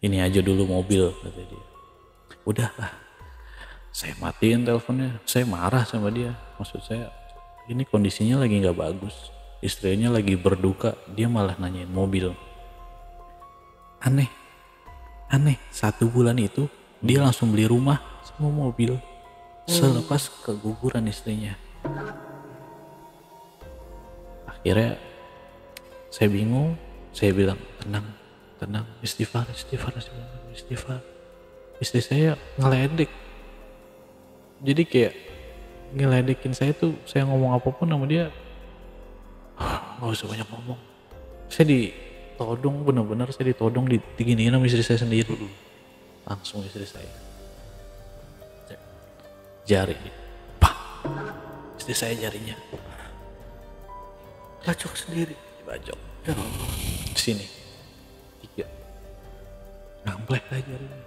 ini aja dulu mobil, kata dia. Udah lah, saya matiin teleponnya. Saya marah sama dia. Maksud saya, ini kondisinya lagi nggak bagus, istrinya lagi berduka, dia malah nanyain mobil. Aneh, 1 bulan itu dia langsung beli rumah sama mobil selepas keguguran istrinya. Akhirnya saya bingung, saya bilang tenang, istighfar. Istri saya ngeledek, jadi kayak ngeledekin saya tuh, saya ngomong apapun sama dia, nggak usah banyak ngomong. Saya ditodong, benar-benar saya ditodong, diginiin sama istri saya sendiri. Langsung istri saya jari, pak, istri saya jarinya bacok sendiri, dibacok. Ya Allah, di sini 3 ngamplek aja jarinya.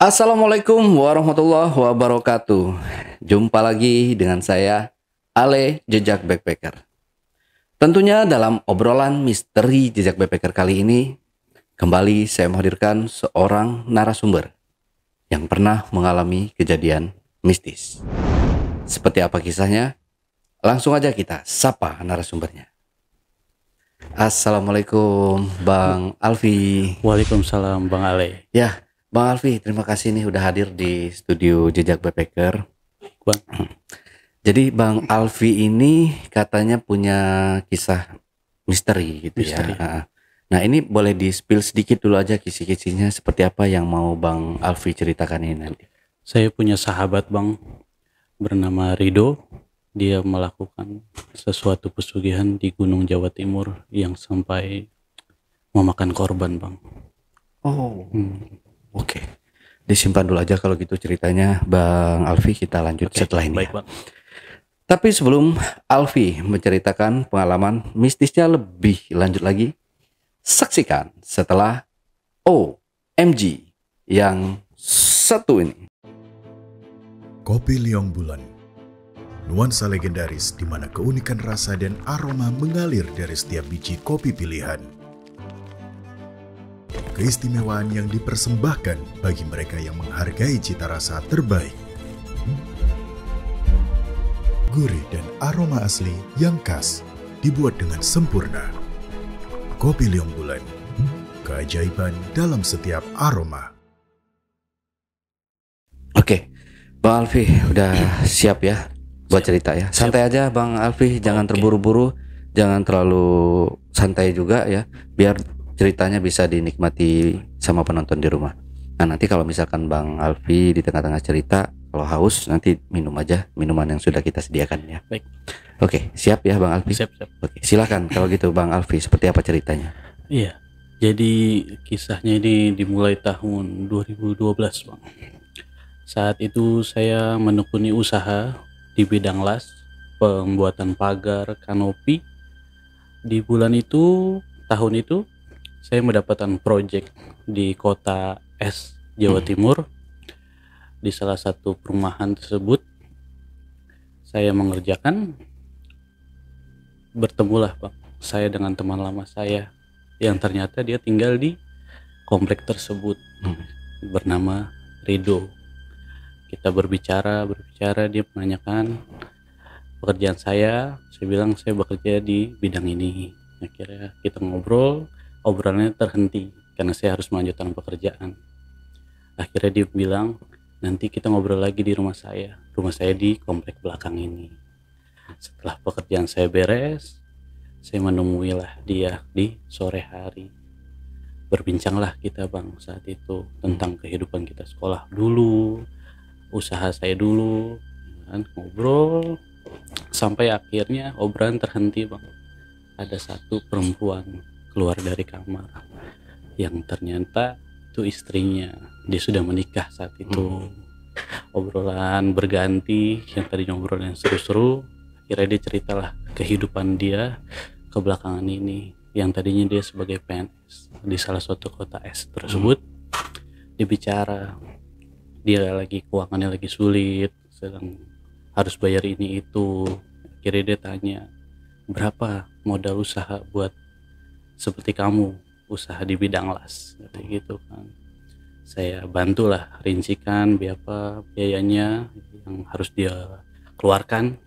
Assalamualaikum warahmatullahi wabarakatuh. Jumpa lagi dengan saya, Ale Jejak Backpacker. Tentunya dalam obrolan misteri Jejak Backpacker kali ini, kembali saya menghadirkan seorang narasumber yang pernah mengalami kejadian mistis. Seperti apa kisahnya? Langsung aja kita sapa narasumbernya. Assalamualaikum Bang Alfi. Waalaikumsalam Bang Ale. Ya, Bang Alfi, terima kasih nih udah hadir di studio Jejak Backpacker. Bang. Jadi Bang Alfi ini katanya punya kisah misteri gitu Misteri. ya. Nah ini boleh di-spill sedikit dulu aja kisi-kisinya seperti apa yang mau Bang Alfi ceritakan ini nanti. Saya punya sahabat Bang, bernama Rido. Dia melakukan sesuatu pesugihan di Gunung Jawa Timur yang sampai memakan korban Bang. Oh. Oke, disimpan dulu aja kalau gitu ceritanya Bang Alfi, kita lanjut setelah ini. Baik, Bang. Tapi sebelum Alfi menceritakan pengalaman mistisnya lebih lanjut lagi, saksikan setelah OMG yang satu ini. Kopi Liong Bulan, nuansa legendaris di mana keunikan rasa dan aroma mengalir dari setiap biji kopi pilihan. Keistimewaan yang dipersembahkan bagi mereka yang menghargai cita rasa terbaik. Gurih dan aroma asli yang khas dibuat dengan sempurna. Kopi Liong Bulan, keajaiban dalam setiap aroma. Oke, Bang Alfi udah siap ya buat cerita ya. Santai aja Bang Alfi, jangan terburu-buru, jangan terlalu santai juga ya, biar ceritanya bisa dinikmati sama penonton di rumah. Nah nanti kalau misalkan Bang Alfi di tengah-tengah cerita kalau haus, nanti minum aja minuman yang sudah kita sediakan ya. Baik. Oke, siap ya Bang Alfi? Siap. Oke, silakan kalau gitu Bang Alfi, seperti apa ceritanya? Iya. Jadi kisahnya ini dimulai tahun 2012 Bang. Saat itu saya menekuni usaha di bidang las, pembuatan pagar, kanopi. Di bulan itu, tahun itu saya mendapatkan proyek di kota S, Jawa Timur. Di salah satu perumahan tersebut saya mengerjakan, bertemulah Bang saya dengan teman lama saya yang ternyata dia tinggal di komplek tersebut, bernama Rido. Kita berbicara, dia menanyakan pekerjaan saya bilang saya bekerja di bidang ini. Akhirnya kita ngobrol, obrolannya terhenti karena saya harus melanjutkan pekerjaan. Akhirnya dia bilang, nanti kita ngobrol lagi di rumah saya di komplek belakang ini. Setelah pekerjaan saya beres, saya menemuilah dia di sore hari. Berbincanglah kita Bang saat itu tentang kehidupan kita, sekolah dulu, usaha saya dulu, kan, ngobrol sampai akhirnya obrolan terhenti Bang. Ada satu perempuan keluar dari kamar yang ternyata itu istrinya, dia sudah menikah saat itu. Obrolan berganti, yang tadi obrolan yang seru-seru, akhirnya dia ceritalah kehidupan dia, kebelakangan ini, yang tadinya dia sebagai PNS di salah suatu kota S tersebut, dia bicara, dia lagi keuangannya lagi sulit, sedang harus bayar ini itu. Akhirnya dia tanya, berapa modal usaha buat seperti kamu usaha di bidang las, kayak gitu kan. Saya bantulah rincikan berapa biayanya yang harus dia keluarkan.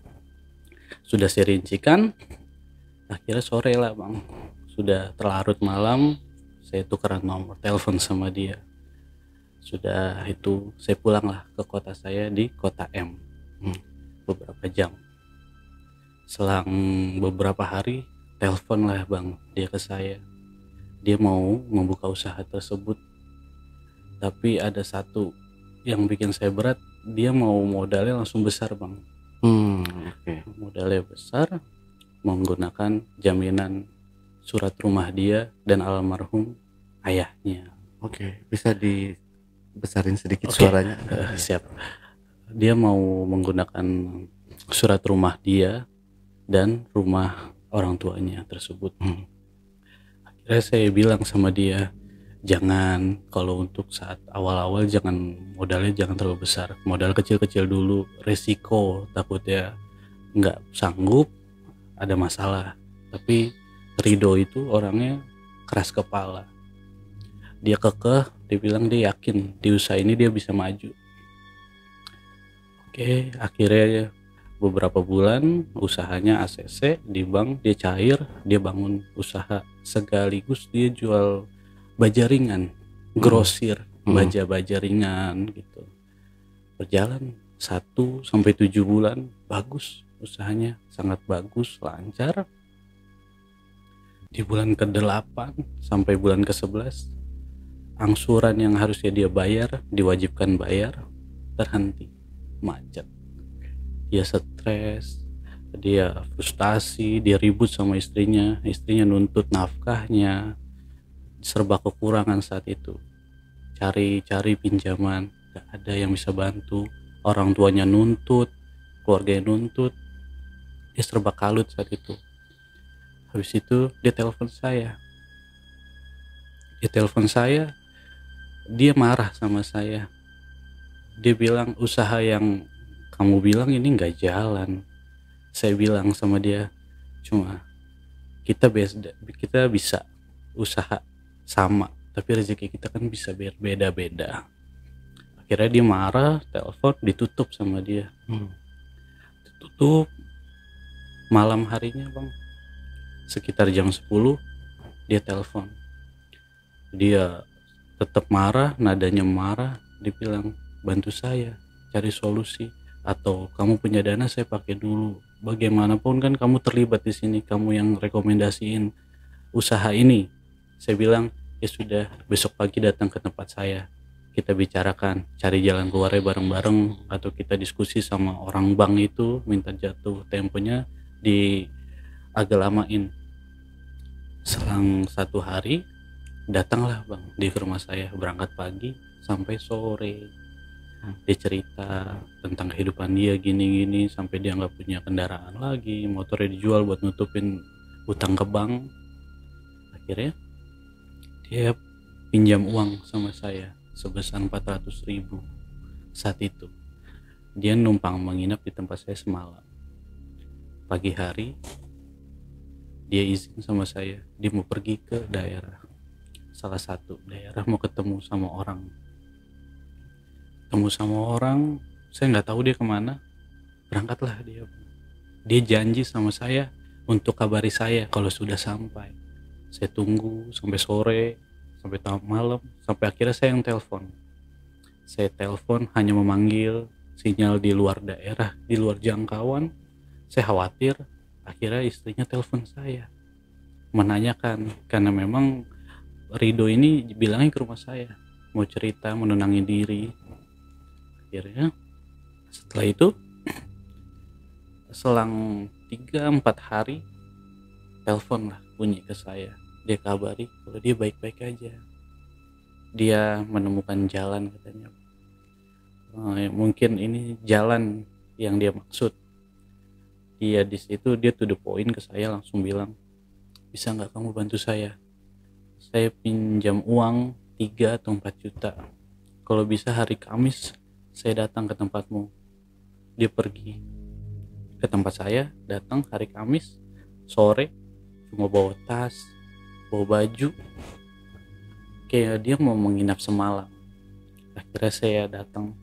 Sudah saya rincikan, akhirnya sore lah bang, sudah terlarut malam, saya tukeran nomor telepon sama dia. Sudah itu saya pulang lah ke kota saya di kota M, beberapa jam. Selang beberapa hari telepon lah bang dia ke saya, dia mau membuka usaha tersebut, tapi ada satu yang bikin saya berat, dia mau modalnya langsung besar bang. Modalnya besar, menggunakan jaminan surat rumah dia dan almarhum ayahnya. Bisa dibesarin sedikit suaranya? Siap. Dia mau menggunakan surat rumah dia dan rumah orang tuanya tersebut. Akhirnya saya bilang sama dia, jangan, kalau untuk saat awal-awal jangan, modalnya jangan terlalu besar, modal kecil-kecil dulu, resiko takutnya nggak sanggup, ada masalah. Tapi Rido itu orangnya keras kepala, dia kekeh, dia bilang dia yakin di usaha ini dia bisa maju. Akhirnya beberapa bulan usahanya ACC di bank, dia cair, dia bangun usaha sekaligus dia jual baja ringan, grosir baja ringan gitu. Berjalan 1-7 bulan, bagus usahanya, sangat bagus, lancar. Di bulan ke-8 sampai bulan ke-11, angsuran yang harusnya dia bayar, diwajibkan bayar, terhenti, macet. Dia stres, dia frustasi, dia ribut sama istrinya nuntut nafkahnya, serba kekurangan saat itu. Cari pinjaman, gak ada yang bisa bantu, orang tuanya nuntut, keluarganya nuntut, dia serba kalut saat itu. Habis itu dia telepon saya, dia marah sama saya. Dia bilang, usaha yang kamu bilang ini gak jalan. Saya bilang sama dia, cuma kita bisa usaha sama, tapi rezeki kita kan bisa beda-beda. Akhirnya dia marah, telepon ditutup sama dia. Ditutup malam harinya bang, sekitar jam 10 dia telepon. Dia tetap marah, nadanya marah. Dia bilang, bantu saya cari solusi, atau kamu punya dana saya pakai dulu. Bagaimanapun kan kamu terlibat di sini, kamu yang rekomendasiin usaha ini. Saya bilang, ya sudah, besok pagi datang ke tempat saya, kita bicarakan cari jalan keluarnya bareng-bareng, atau kita diskusi sama orang bank itu, minta jatuh temponya agak lamain. Selang 1 hari datanglah bang di rumah saya, berangkat pagi sampai sore. Dia cerita tentang kehidupan dia gini-gini, sampai dia nggak punya kendaraan lagi, motornya dijual buat nutupin utang ke bank. Akhirnya dia pinjam uang sama saya sebesar 400.000. Saat itu dia numpang menginap di tempat saya semalam. Pagi hari dia izin sama saya, dia mau pergi ke salah satu daerah, mau ketemu sama orang. Saya nggak tahu dia kemana. Berangkatlah dia janji sama saya untuk kabari saya kalau sudah sampai. Saya tunggu sampai sore, sampai malam, sampai akhirnya saya yang telepon. Saya telepon hanya memanggil, sinyal di luar daerah, di luar jangkauan. Saya khawatir. Akhirnya istrinya telepon saya menanyakan, karena memang Rido ini bilangnya ke rumah saya mau cerita, menenangin diri. Akhirnya setelah itu selang 3-4 hari telepon lah bunyi ke saya. Dia kabari kalau dia baik-baik aja, dia menemukan jalan katanya. Mungkin ini jalan yang dia maksud. Dia di situ dia to the point ke saya, langsung bilang, bisa nggak kamu bantu saya pinjam uang 3 atau 4 juta, kalau bisa hari Kamis saya datang ke tempatmu. Dia pergi ke tempat saya, datang hari Kamis sore, cuma bawa tas, bawa baju, kayak dia mau menginap semalam. Akhirnya saya datang,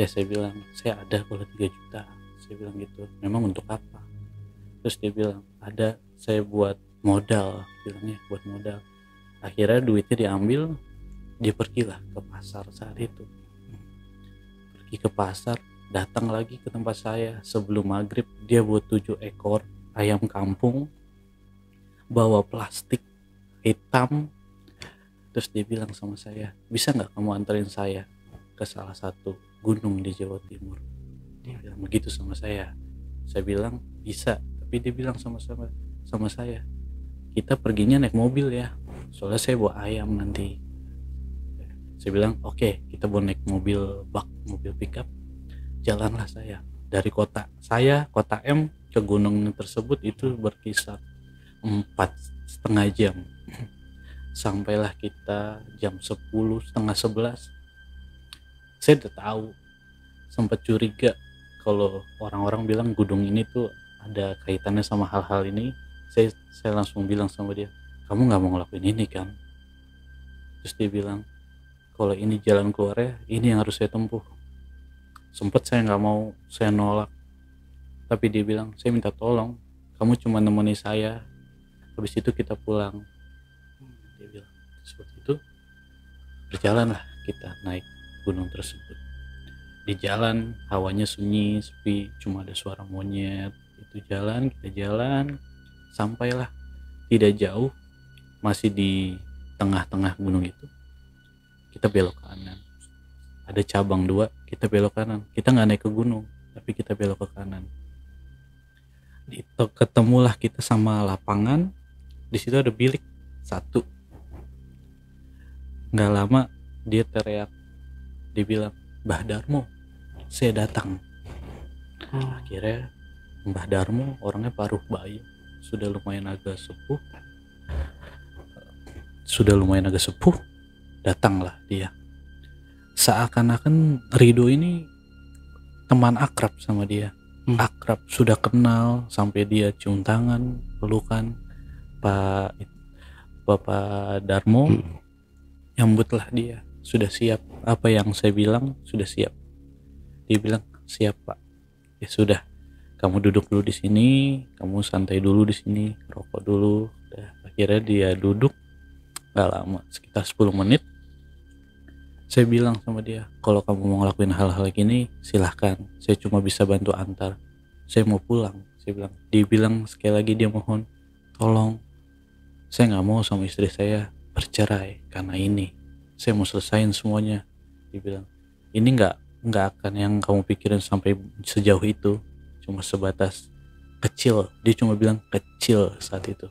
ya saya bilang saya ada kalau 3 juta, saya bilang gitu. Memang untuk apa? Terus dia bilang ada, saya buat modal, bilangnya buat modal. Akhirnya duitnya diambil, dia pergilah ke pasar saat itu. Pergi ke pasar, datang lagi ke tempat saya sebelum maghrib. Dia bawa 7 ekor ayam kampung, bawa plastik hitam. Terus dia bilang sama saya, bisa nggak kamu anterin saya ke salah satu gunung di Jawa Timur? Dia bilang begitu sama saya. Saya bilang bisa, tapi dia bilang sama saya, kita perginya naik mobil ya, soalnya saya bawa ayam nanti. Saya bilang oke, kita mau naik mobil bak, mobil pickup. Jalanlah saya dari kota M ke gunung tersebut itu berkisar 4,5 jam. Sampailah kita jam 10, setengah 11. Saya udah tahu, sempat curiga kalau orang-orang bilang gunung ini tuh ada kaitannya sama hal-hal ini. Saya langsung bilang sama dia, kamu nggak mau ngelakuin ini kan? Terus dia bilang, kalau ini jalan keluarnya, ini yang harus saya tempuh. Sempet saya nggak mau, saya nolak, tapi dia bilang, saya minta tolong, kamu cuma nemeni saya, habis itu kita pulang. Dia bilang seperti itu. Berjalanlah kita naik gunung tersebut. Di jalan hawanya sunyi, sepi, cuma ada suara monyet. Itu jalan, kita jalan, sampailah tidak jauh, masih di tengah-tengah gunung itu, kita belok kanan. Ada cabang 2, kita belok kanan. Kita nggak naik ke gunung, tapi kita belok ke kanan. Ketemulah kita sama lapangan. Di situ ada bilik 1. Nggak lama dia teriak, dia bilang, Mbah Darmo, saya datang. Akhirnya Mbah Darmo orangnya paruh baya, sudah lumayan agak sepuh. Datanglah dia. Seakan-akan Rido ini teman akrab sama dia. Akrab, sudah kenal, sampai dia cium tangan, pelukan. Bapak Darmo nyambutlah dia, sudah siap apa yang saya bilang, sudah siap. Dia bilang siap Pak. Ya sudah, kamu duduk dulu di sini, kamu santai dulu di sini, rokok dulu. Akhirnya dia duduk. Gak lama, sekitar 10 menit. Saya bilang sama dia, kalau kamu mau ngelakuin hal-hal gini, silahkan. Saya cuma bisa bantu antar. Saya mau pulang. Saya bilang. Dia bilang sekali lagi, dia mohon, tolong. Saya nggak mau sama istri saya bercerai karena ini. Saya mau selesain semuanya. Dia bilang, ini nggak akan yang kamu pikirin sampai sejauh itu. Cuma sebatas kecil. Dia cuma bilang kecil saat itu.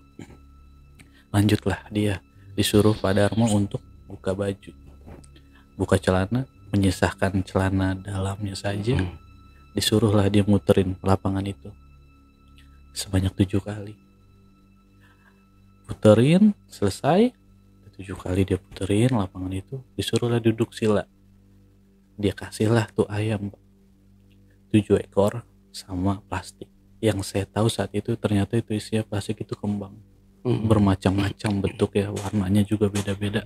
Lanjutlah dia. Disuruh Pak Darmo untuk buka baju, buka celana, menyisahkan celana dalamnya saja. Disuruhlah dia muterin lapangan itu sebanyak 7 kali. Puterin, selesai 7 kali dia puterin lapangan itu. Disuruhlah duduk sila. Dia kasihlah tuh ayam 7 ekor sama plastik. Yang saya tahu saat itu ternyata itu isinya plastik itu kembang. Bermacam-macam bentuk ya, warnanya juga beda-beda.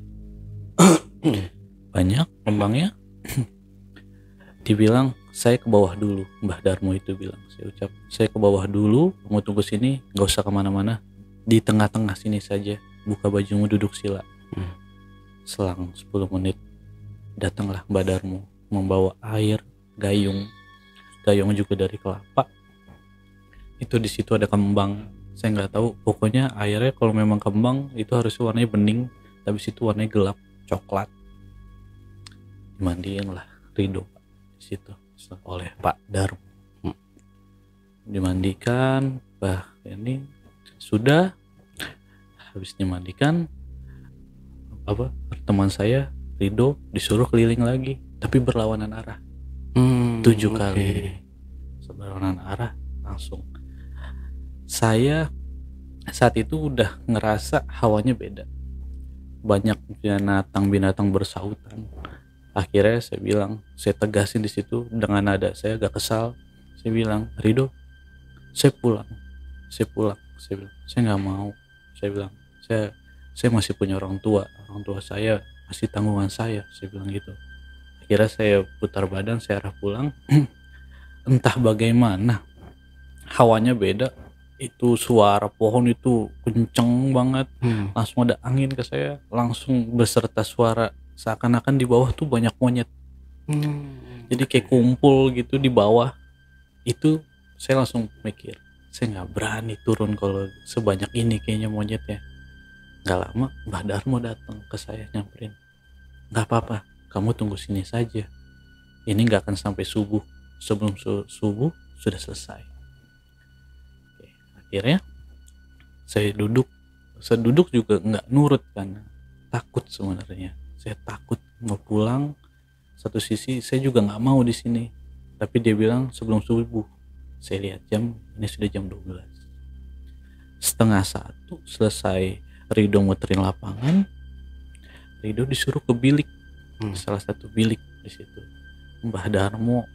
Banyak kembangnya. Dibilang saya ke bawah dulu, Mbah Darmo itu bilang. Saya ke bawah dulu, kamu tunggu sini, gak usah kemana-mana, di tengah-tengah sini saja, buka bajumu, duduk sila. Selang 10 menit datanglah Mbah Darmo membawa air, gayung juga dari kelapa. Itu di situ ada kembang. Saya nggak tahu, pokoknya airnya kalau memang kembang itu harus warnanya bening, tapi situ warnanya gelap coklat. Dimandiin lah Rido di situ oleh Pak Darmo. Dimandikan, ini sudah habis dimandikan, teman saya Rido disuruh keliling lagi, tapi berlawanan arah. 7 kali berlawanan arah langsung. Saya saat itu udah ngerasa hawanya beda, banyak binatang-binatang bersautan. Akhirnya saya bilang, saya tegasin di situ dengan nada saya agak kesal. Saya bilang, Rido, saya pulang, saya pulang. Saya bilang, saya nggak mau. Saya bilang, saya masih punya orang tua saya masih tanggungan saya. Saya bilang gitu. Akhirnya saya putar badan, saya arah pulang. Entah bagaimana, hawanya beda. Itu suara pohon itu kenceng banget. Langsung ada angin ke saya, langsung beserta suara seakan-akan di bawah tuh banyak monyet. Jadi kayak kumpul gitu di bawah. Itu saya langsung mikir, saya nggak berani turun kalau sebanyak ini kayaknya monyetnya. Nggak lama Mbah Darmo datang ke saya nyamperin, nggak apa-apa, kamu tunggu sini saja, ini nggak akan sampai subuh, sebelum subuh sudah selesai. Oke, akhirnya saya duduk juga nggak nurut karena takut. Sebenarnya saya takut mau pulang. Satu sisi saya juga nggak mau di sini, tapi dia bilang sebelum subuh. Saya lihat jam, ini sudah jam 12. 12:30 selesai Rido muterin lapangan. Rido disuruh ke bilik, salah satu bilik di situ. Mbah Darmo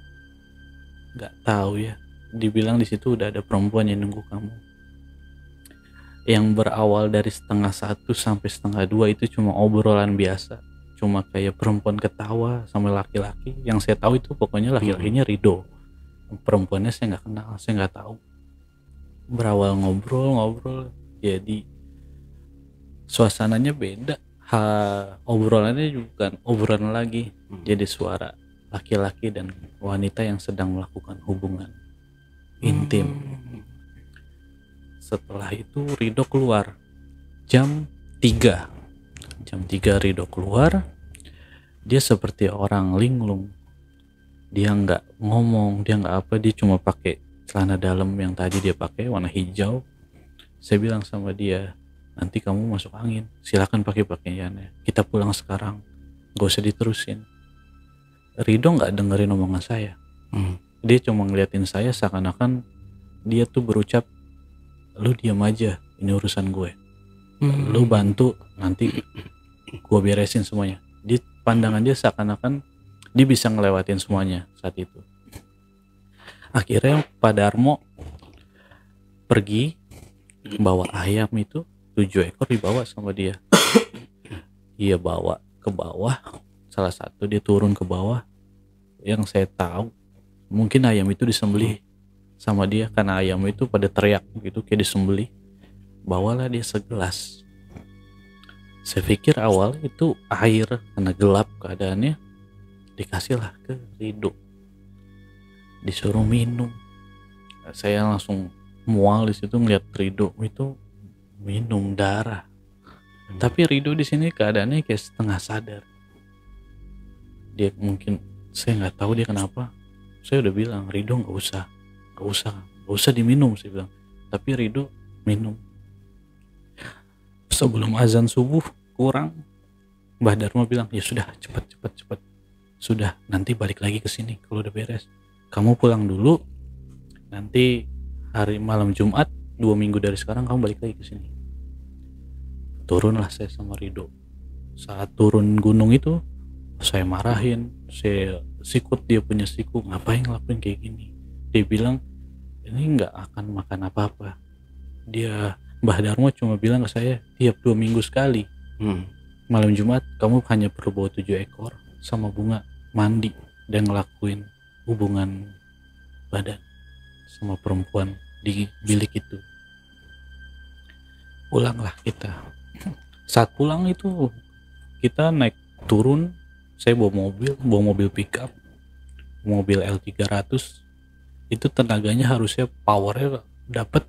nggak tahu ya, dibilang di situ udah ada perempuan yang nunggu kamu. Yang berawal dari 12:30 sampai 12:30 itu cuma obrolan biasa, cuma kayak perempuan ketawa sama laki-laki. Yang saya tahu itu pokoknya laki-lakinya Rido, perempuannya saya nggak kenal, saya nggak tahu. Berawal ngobrol, jadi suasananya beda. Obrolannya juga bukan obrolan lagi, jadi suara laki-laki dan wanita yang sedang melakukan hubungan intim. Setelah itu Rido keluar jam 3 Rido keluar. Dia seperti orang linglung, dia nggak ngomong, dia nggak apa, dia cuma pakai celana dalam yang tadi dia pakai warna hijau. Saya bilang sama dia, nanti kamu masuk angin, silakan pakai pakaiannya, kita pulang sekarang, gak usah diterusin. Rido nggak dengerin omongan saya. Dia cuma ngeliatin saya seakan-akan dia tuh berucap, lu diam aja, ini urusan gue, lu bantu, nanti gue beresin semuanya. Di pandangan dia seakan-akan dia bisa ngelewatin semuanya saat itu. Akhirnya Pak Darmo pergi bawa ayam itu 7 ekor, dibawa sama dia. Dia bawa ke bawah, salah satu dia turun ke bawah. Yang saya tahu mungkin ayam itu disembelih sama dia, karena ayam itu pada teriak gitu kayak disembelih. Bawalah dia segelas. Saya pikir awal itu air karena gelap keadaannya, dikasihlah ke Rido, disuruh minum. Saya langsung mual di situ ngeliat Rido itu minum darah. Tapi Rido di sini keadaannya kayak setengah sadar. Dia mungkin, saya nggak tahu dia kenapa. Saya udah bilang, Rido nggak usah diminum, saya bilang. Tapi Rido minum. Sebelum azan subuh kurang, Mbah Darmo bilang, ya sudah, cepat. Sudah, nanti balik lagi ke sini kalau udah beres. Kamu pulang dulu, nanti hari malam Jumat 2 minggu dari sekarang kamu balik lagi ke sini. Turunlah saya sama Rido. Saat turun gunung itu saya marahin, saya sikut dia punya siku, ngapain ngelakuin kayak gini. Dia bilang ini nggak akan makan apa-apa. Dia, Mbah Darmo cuma bilang ke saya, tiap 2 minggu sekali malam Jumat kamu hanya perlu bawa 7 ekor sama bunga, mandi dan ngelakuin hubungan badan sama perempuan di bilik itu. Pulanglah kita. Saat pulang itu kita naik turun, saya bawa mobil pickup, mobil L300. Itu tenaganya harusnya powernya dapat,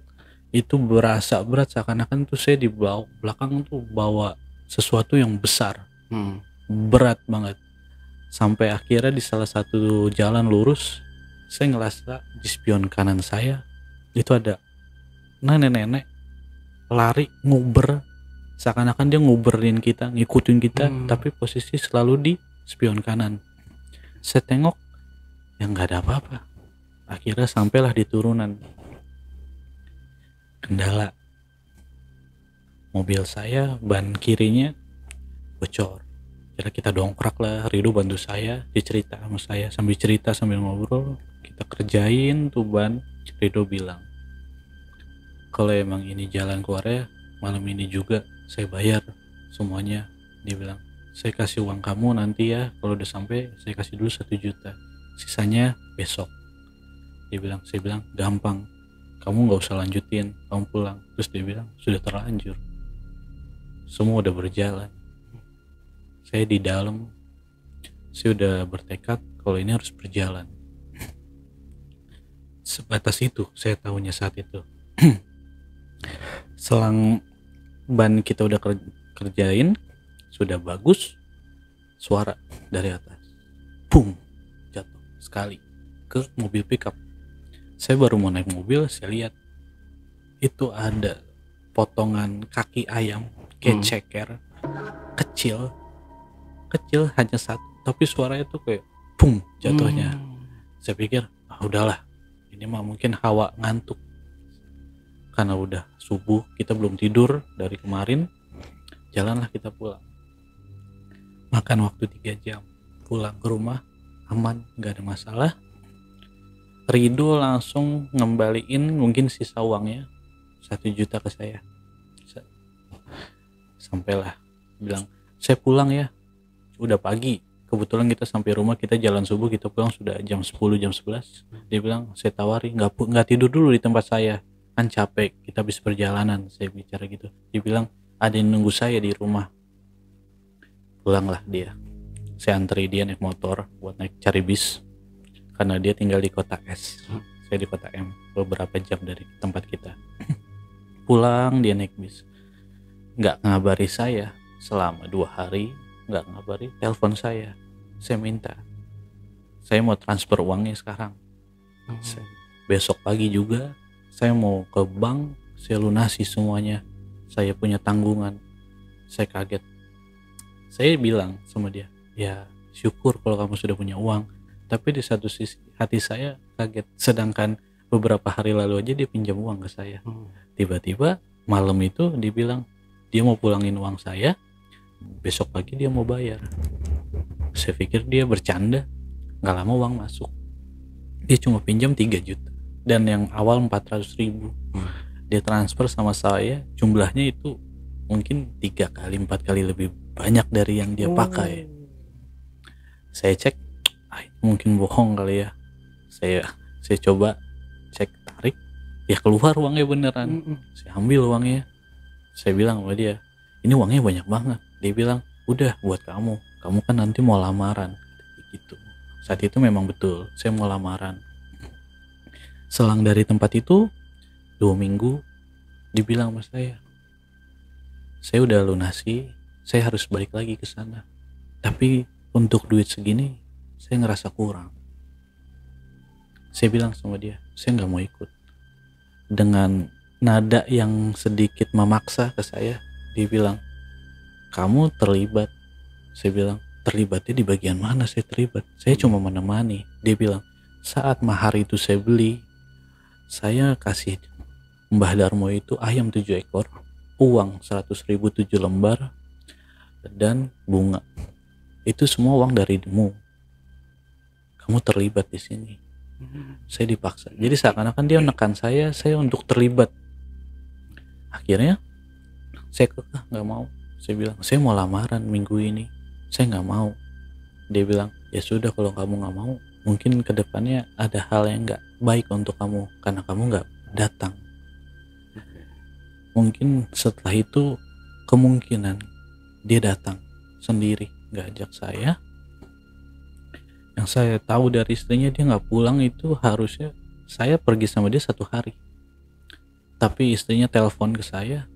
itu berasa berat, seakan-akan tuh saya di belakang tuh bawa sesuatu yang besar, berat banget. Sampai akhirnya di salah satu jalan lurus, saya ngerasa di spion kanan saya itu ada nenek-nenek lari nguber, seakan-akan dia nguberin kita, ngikutin kita, tapi posisi selalu di spion kanan. Saya tengok, yang nggak ada apa-apa. Akhirnya sampailah di turunan. Kendala, mobil saya ban kirinya bocor. Kira kita dongkrak lah, Rido bantu saya, dia cerita sama saya, sambil cerita sambil ngobrol, kita kerjain tuh ban. Rido bilang, kalau emang ini jalan keluarnya malam ini juga saya bayar semuanya. Dia bilang, saya kasih uang kamu nanti ya, kalau udah sampai saya kasih dulu 1 juta, sisanya besok. Saya bilang gampang, kamu nggak usah lanjutin, kamu pulang. Terus dia bilang sudah terlanjur, semua udah berjalan. Saya di dalam, saya udah bertekad kalau ini harus berjalan. Sebatas itu saya tahunya saat itu. Selang ban kita udah kerjain, sudah bagus, suara dari atas, boom, jatuh sekali ke mobil pickup. Saya baru mau naik mobil, saya lihat itu ada potongan kaki ayam kayak ceker, kecil hanya satu, tapi suaranya tuh kayak boom jatuhnya. Saya pikir udahlah, ini mah mungkin hawa ngantuk karena udah subuh, kita belum tidur dari kemarin. Jalanlah kita pulang, makan waktu 3 jam, pulang ke rumah aman, nggak ada masalah. Rido langsung ngembaliin mungkin sisa uangnya 1 juta ke saya. Sampailah bilang, saya pulang ya, udah pagi. Kebetulan kita sampai rumah, kita jalan subuh, kita pulang sudah jam 10, jam 11. Dia bilang, saya tawari nggak tidur dulu di tempat saya, kan capek, kita habis perjalanan. Saya bicara gitu. Dia bilang ada yang nunggu saya di rumah. Pulanglah dia, saya antri dia naik motor buat naik cari bis, karena dia tinggal di kota S, saya di kota M, beberapa jam dari tempat kita. Pulang dia naik bis, nggak ngabari saya selama 2 hari, nggak ngabari. Telepon saya minta, saya mau transfer uangnya sekarang. Besok pagi juga saya mau ke bank, saya lunasi semuanya, saya punya tanggungan. Saya kaget, saya bilang sama dia, ya syukur kalau kamu sudah punya uang. Tapi di satu sisi hati saya kaget, sedangkan beberapa hari lalu aja dia pinjam uang ke saya. Tiba-tiba malam itu dia bilang dia mau pulangin uang saya, besok pagi dia mau bayar. Saya pikir dia bercanda, gak lama uang masuk. Dia cuma pinjam 3 juta, dan yang awal 400.000 dia transfer sama saya, jumlahnya itu mungkin 3 kali 4 kali lebih banyak dari yang dia pakai. Saya cek, mungkin bohong kali ya. Saya coba cek tarik, ya keluar uangnya beneran. Saya ambil uangnya, saya bilang sama dia, ini uangnya banyak banget. Dia bilang, udah buat kamu kan nanti mau lamaran gitu. Saat itu memang betul, saya mau lamaran. Selang dari tempat itu 2 minggu, dibilang sama saya udah lunasi, saya harus balik lagi ke sana, tapi untuk duit segini saya ngerasa kurang. Saya bilang sama dia, saya nggak mau ikut. Dengan nada yang sedikit memaksa ke saya, dia bilang, kamu terlibat. Saya bilang, terlibatnya di bagian mana? Saya terlibat, saya cuma menemani. Dia bilang, saat mahar itu saya beli, saya kasih Mbah Darmo itu ayam 7 ekor, uang 100.000 7 lembar, dan bunga. Itu semua uang darimu. Kamu terlibat di sini. Saya dipaksa. Jadi seakan-akan dia menekan saya untuk terlibat. Akhirnya saya kekeh, nggak mau. Saya bilang, saya mau lamaran minggu ini, saya nggak mau. Dia bilang, ya sudah, kalau kamu nggak mau, mungkin kedepannya ada hal yang nggak baik untuk kamu karena kamu nggak datang. Mungkin setelah itu kemungkinan dia datang sendiri, nggak ajak saya. Yang saya tahu dari istrinya, dia nggak pulang itu harusnya saya pergi sama dia 1 hari. Tapi istrinya telepon ke saya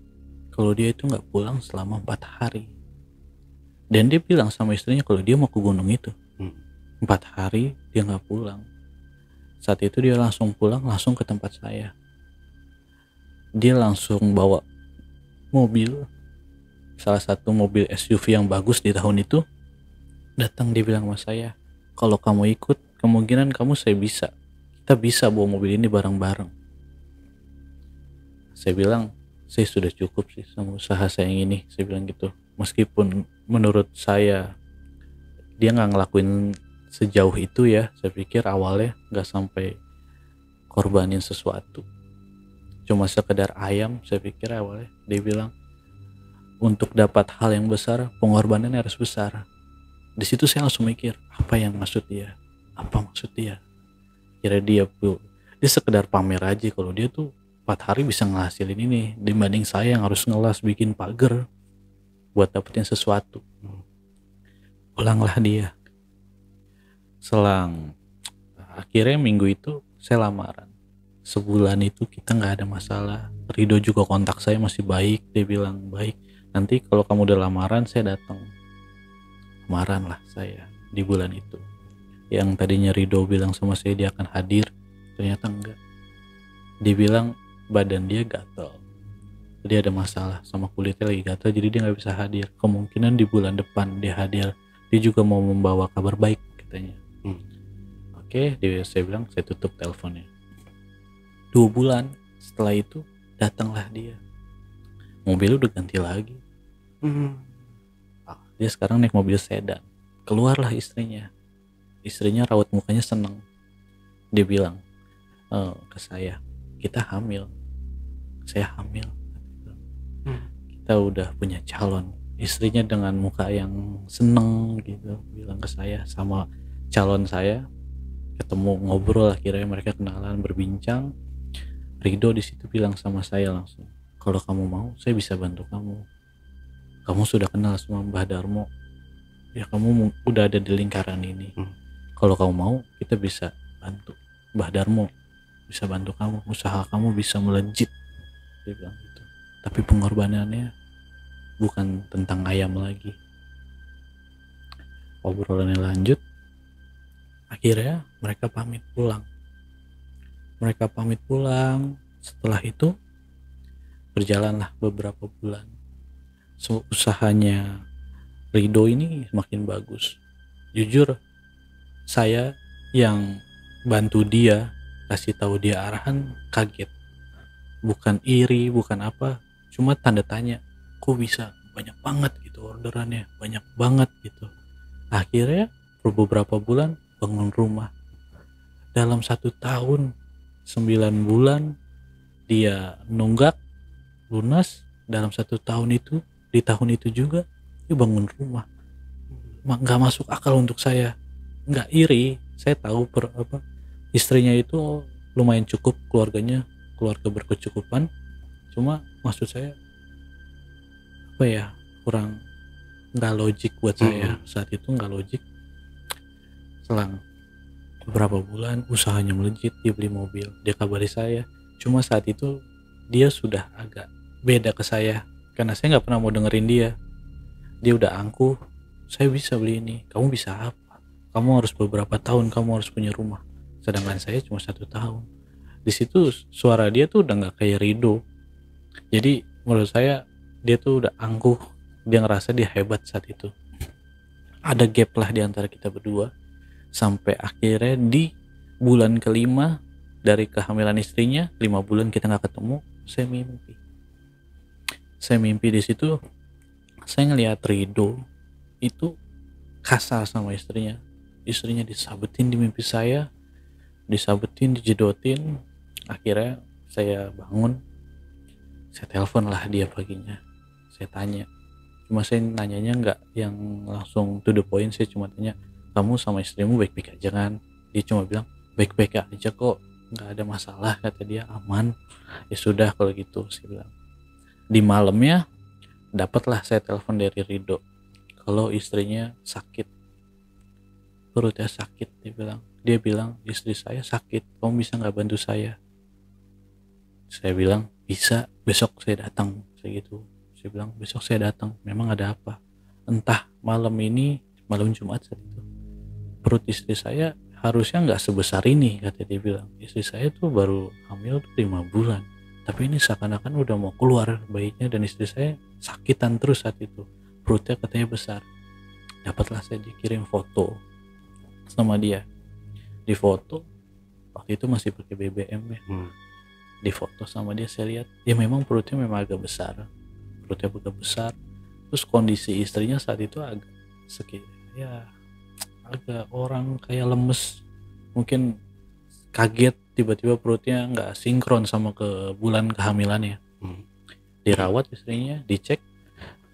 kalau dia itu nggak pulang selama 4 hari. Dan dia bilang sama istrinya kalau dia mau ke gunung itu 4 hari dia nggak pulang. Saat itu dia langsung pulang, langsung ke tempat saya. Dia langsung bawa mobil, salah satu mobil SUV yang bagus di tahun itu. Datang, dia bilang sama saya, kalau kamu ikut, kemungkinan kita bisa bawa mobil ini bareng-bareng. Saya bilang, saya sudah cukup sih sama usaha saya yang ini, saya bilang gitu. Meskipun menurut saya dia nggak ngelakuin sejauh itu ya, saya pikir awalnya nggak sampai korbanin sesuatu, cuma sekedar ayam. Saya pikir awalnya dia bilang untuk dapat hal yang besar pengorbanannya harus besar. Di situ saya langsung mikir apa yang maksud dia, apa maksud dia. Kira dia sekedar pamer aja kalau dia tuh 4 hari bisa ngehasilin ini dibanding saya yang harus ngelas bikin pagar buat dapetin sesuatu. Pulanglah dia. Selang akhirnya minggu itu saya lamaran. Sebulan itu kita nggak ada masalah. Ridho juga kontak saya masih baik. Dia bilang baik. Nanti kalau kamu udah lamaran saya datang. Lamaran lah saya di bulan itu. Yang tadinya Ridho bilang sama saya dia akan hadir, ternyata enggak. Dia bilang badan dia gatal. Dia ada masalah sama kulitnya lagi gatal, jadi dia nggak bisa hadir. Kemungkinan di bulan depan dia hadir. Dia juga mau membawa kabar baik katanya. Oke, saya bilang saya tutup teleponnya. 2 bulan setelah itu datanglah dia. Mobilnya udah ganti lagi. Dia sekarang naik mobil sedan. Keluarlah istrinya. Istrinya raut mukanya seneng. Dia bilang ke saya, kita hamil. Saya hamil. Kita udah punya calon. Istrinya dengan muka yang seneng gitu bilang ke saya sama calon saya. Ketemu ngobrol, akhirnya mereka kenalan, berbincang. Ridho di situ bilang sama saya langsung, kalau kamu mau saya bisa bantu kamu. Kamu sudah kenal sama Mbah Darmo, ya kamu udah ada di lingkaran ini. Kalau kamu mau kita bisa bantu. Mbah Darmo bisa bantu kamu, usaha kamu bisa melejit. Dia bilang gitu. Tapi pengorbanannya bukan tentang ayam lagi. Obrolannya lanjut. Akhirnya mereka pamit pulang. Setelah itu berjalanlah beberapa bulan. Usahanya Ridho ini semakin bagus. Jujur saya yang bantu dia, kasih tahu dia arahan, kaget. Bukan iri, bukan apa, cuma tanda tanya. Kok bisa banyak banget gitu orderannya, banyak banget gitu. Akhirnya beberapa bulan bangun rumah. Dalam 1 tahun 9 bulan dia nunggak lunas. Dalam 1 tahun itu, di tahun itu juga dia bangun rumah. Nggak masuk akal untuk saya. Nggak iri, saya tahu istrinya itu lumayan cukup, keluarganya keluarga berkecukupan. Cuma maksud saya kurang nggak logik buat saya. Saat itu nggak logik. Selang beberapa bulan usahanya melejit, dia beli mobil, dia kabari saya. Cuma saat itu dia sudah agak beda ke saya, karena saya nggak pernah mau dengerin dia. Dia udah angkuh, saya bisa beli ini, kamu bisa apa? Kamu harus beberapa tahun, kamu harus punya rumah. Sedangkan saya cuma 1 tahun. Di situ suara dia tuh udah nggak kayak Ridho. Jadi menurut saya dia tuh udah angkuh, dia ngerasa dia hebat saat itu. Ada gap lah di antara kita berdua. Sampai akhirnya di bulan ke-5 dari kehamilan istrinya, 5 bulan kita nggak ketemu, saya mimpi di situ. Saya ngelihat Ridho itu kasar sama istrinya disabetin di mimpi saya, disabetin, dijedotin. Akhirnya saya bangun, saya telepon lah dia paginya, saya tanya. Cuma saya nanyanya nggak yang langsung to the point, saya cuma tanya, kamu sama istrimu baik-baik aja kan? Dia cuma bilang baik-baik aja kok, nggak ada masalah, kata dia, aman. Ya sudah kalau gitu, saya bilang. Di malamnya dapatlah saya telepon dari Ridho kalau istrinya sakit, perutnya sakit. Dia bilang istri saya sakit, kamu bisa nggak bantu saya? Saya bilang bisa, besok saya datang. Saya bilang besok saya datang. Memang ada apa? Entah malam Jumat saat itu perut istri saya harusnya nggak sebesar ini, kata dia bilang. Istri saya tuh baru hamil 5 bulan, tapi ini seakan-akan udah mau keluar bayinya, dan istri saya sakitan terus saat itu, perutnya katanya besar. Dapatlah saya dikirim foto sama dia. Di foto waktu itu masih pakai BBM ya. di foto sama dia, saya lihat ya memang perutnya memang agak besar, terus kondisi istrinya saat itu agak ya agak orang kayak lemes, mungkin kaget tiba-tiba perutnya nggak sinkron sama ke bulan kehamilannya. Dirawat istrinya, dicek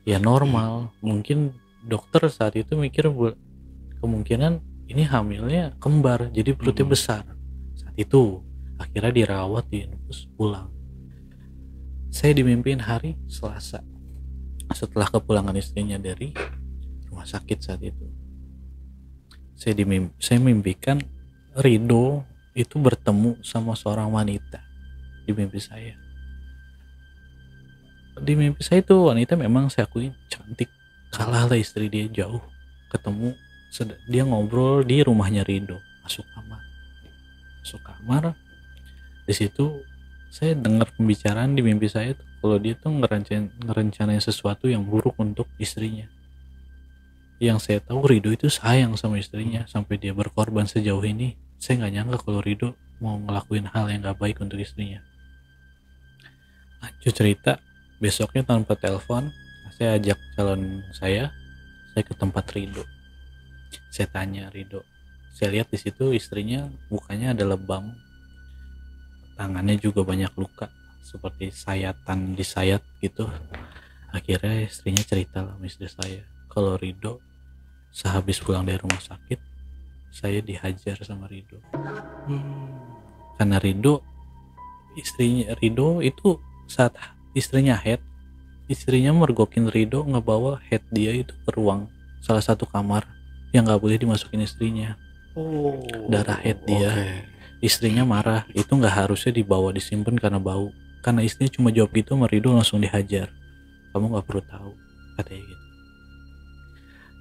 ya normal. Mungkin dokter saat itu mikir kemungkinan ini hamilnya kembar, jadi perutnya besar. Saat itu akhirnya dirawat, diinfus, pulang. Saya dimimpiin hari Selasa setelah kepulangan istrinya dari rumah sakit. Saat itu saya mimpikan Rido itu bertemu sama seorang wanita di mimpi saya. Di mimpi saya itu wanita memang saya akui cantik, kalah lah istri dia jauh. Ketemu dia ngobrol di rumahnya Rido, masuk kamar. Di situ saya dengar pembicaraan di mimpi saya tuh kalau dia tuh ngerencanain sesuatu yang buruk untuk istrinya. Yang saya tahu Rido itu sayang sama istrinya sampai dia berkorban sejauh ini. Saya nggak nyangka kalau Rido mau ngelakuin hal yang nggak baik untuk istrinya. Lanjut cerita, besoknya tanpa telepon saya ajak calon saya ke tempat Rido. Saya tanya Rido, saya lihat di situ istrinya mukanya ada lebam, tangannya juga banyak luka seperti sayatan disayat gitu. Akhirnya istrinya cerita lah sama istri saya kalau Rido sehabis pulang dari rumah sakit saya dihajar sama Rido. Karena istrinya Rido itu saat istrinya head, istrinya mergokin Rido ngebawa head dia itu ke ruang salah satu kamar yang nggak boleh dimasukin istrinya. Darah head dia. Istrinya marah, itu nggak harusnya dibawa disimpan karena bau. Karena istrinya cuma jawab gitu, Rido langsung dihajar. Kamu nggak perlu tahu, katanya gitu.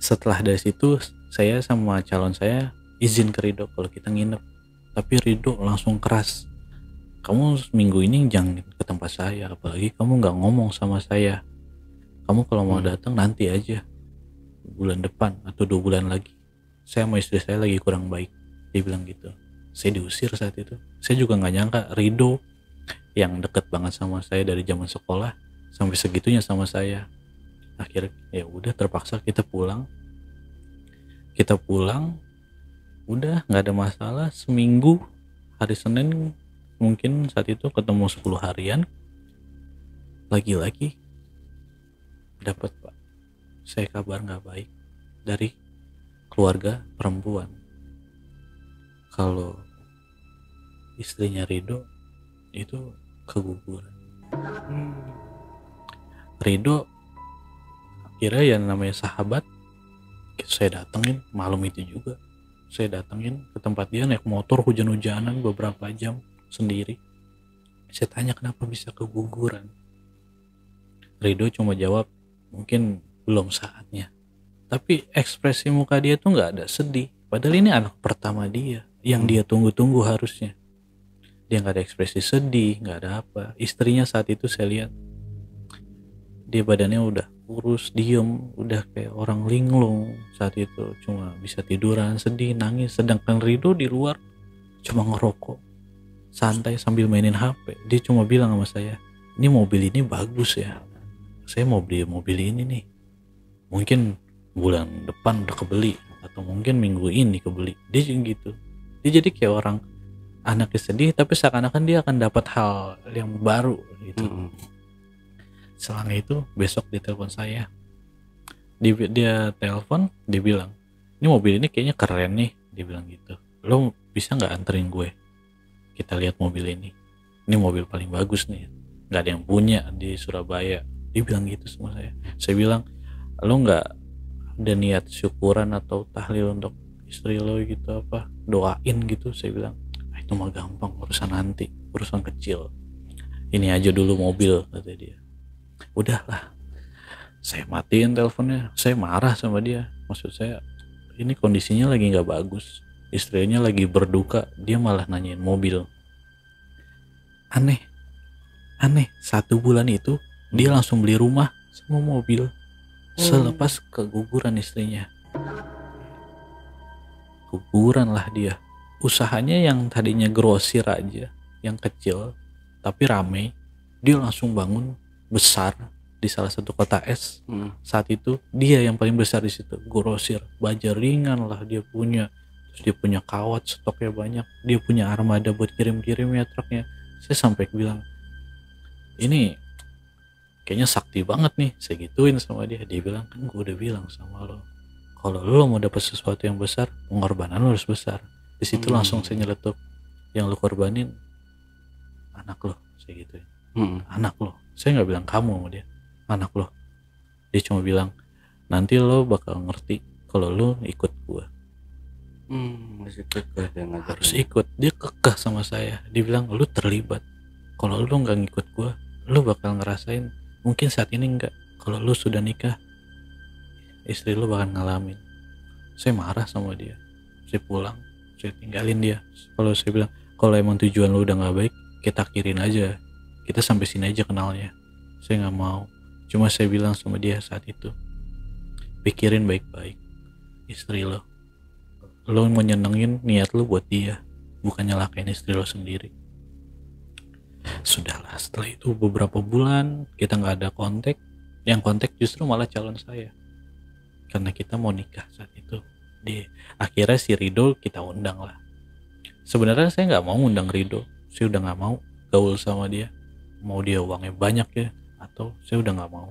Setelah dari situ saya sama calon saya izin ke Rido kalau kita nginep, tapi Rido langsung keras, kamu minggu ini jangan ke tempat saya, apalagi kamu nggak ngomong sama saya. Kamu kalau mau datang nanti aja, bulan depan atau 2 bulan lagi, saya sama istri saya lagi kurang baik, dia bilang gitu. Saya diusir saat itu. Saya juga nggak nyangka Rido yang deket banget sama saya dari zaman sekolah sampai segitunya sama saya. Akhirnya ya udah terpaksa kita pulang, udah nggak ada masalah. Seminggu hari Senin mungkin saat itu ketemu 10 harian, lagi-lagi dapat Pak, saya kabar nggak baik dari keluarga perempuan kalau istrinya Rido itu keguguran. Rido akhirnya yang namanya sahabat, saya datengin malam itu juga. Saya datengin ke tempat dia naik motor hujan-hujanan beberapa jam sendiri. Saya tanya kenapa bisa keguguran. Rido cuma jawab mungkin belum saatnya. Tapi ekspresi muka dia tuh nggak ada sedih. Padahal ini anak pertama dia yang dia tunggu-tunggu harusnya. Dia nggak ada ekspresi sedih, nggak ada apa. Istrinya saat itu saya lihat dia badannya udah kurus, diem, udah kayak orang linglung saat itu, cuma bisa tiduran, sedih, nangis. Sedangkan Rido di luar cuma ngerokok, santai sambil mainin HP. Dia cuma bilang sama saya, ini mobil ini bagus ya, saya mau beli mobil ini nih, mungkin bulan depan udah kebeli atau mungkin minggu ini kebeli. Dia gitu, dia jadi kayak orang anaknya sedih tapi seakan-akan dia akan dapat hal yang baru gitu. Selang itu besok dia telepon saya, dia telepon, dia bilang ini mobil ini kayaknya keren nih, dia bilang gitu, lo bisa nggak anterin gue, kita lihat mobil ini mobil paling bagus nih, nggak ada yang punya di Surabaya. Dia bilang gitu sama saya. Saya bilang, lo nggak ada niat syukuran atau tahlil untuk istri lo gitu, apa doain gitu? Saya bilang itu mah gampang, urusan nanti, urusan kecil, ini aja dulu mobil, kata dia. Udahlah, saya matiin teleponnya. Saya marah sama dia, maksud saya ini kondisinya lagi nggak bagus, istrinya lagi berduka, dia malah nanyain mobil. Aneh 1 bulan itu dia langsung beli rumah sama mobil selepas keguguran istrinya. Guguran lah dia. Usahanya yang tadinya grosir aja, yang kecil, tapi rame. Dia langsung bangun besar di salah satu kota es. Saat itu dia yang paling besar di situ, grosir baja ringan lah dia punya. Terus dia punya kawat, stoknya banyak, dia punya armada buat kirim-kirimnya truknya. Saya sampai bilang, ini kayaknya sakti banget nih, saya gituin sama dia. Dia bilang, kan gue udah bilang sama lo, kalau lo mau dapat sesuatu yang besar, pengorbanan lo harus besar. Di situ langsung saya nyeletuk, yang lo korbanin anak lo, saya gituin. Anak lo, saya nggak bilang kamu sama dia, anak lo. Dia cuma bilang, nanti lo bakal ngerti kalau lo ikut gue. Harus ikut. Dia kekeh sama saya. Dia bilang, lo terlibat. Kalau lo nggak ngikut gue, lo bakal ngerasain. Mungkin saat ini enggak, kalau lo sudah nikah, istri lo bakal ngalamin. Saya marah sama dia. Saya pulang, saya tinggalin dia. Kalau saya bilang, kalau emang tujuan lo udah nggak baik, kita akhirin aja. Kita sampai sini aja kenalnya. Saya nggak mau. Cuma saya bilang sama dia saat itu, pikirin baik-baik istri lo. Lo mau nyenengin niat lo buat dia, bukan nyalakain istri lo sendiri. Sudahlah, setelah itu beberapa bulan kita nggak ada kontak. Yang kontak justru malah calon saya, karena kita mau nikah saat itu. Akhirnya si Rido kita undang lah. Sebenarnya saya nggak mau undang Rido, saya udah nggak mau gaul sama dia. Mau dia uangnya banyak ya, atau saya udah nggak mau.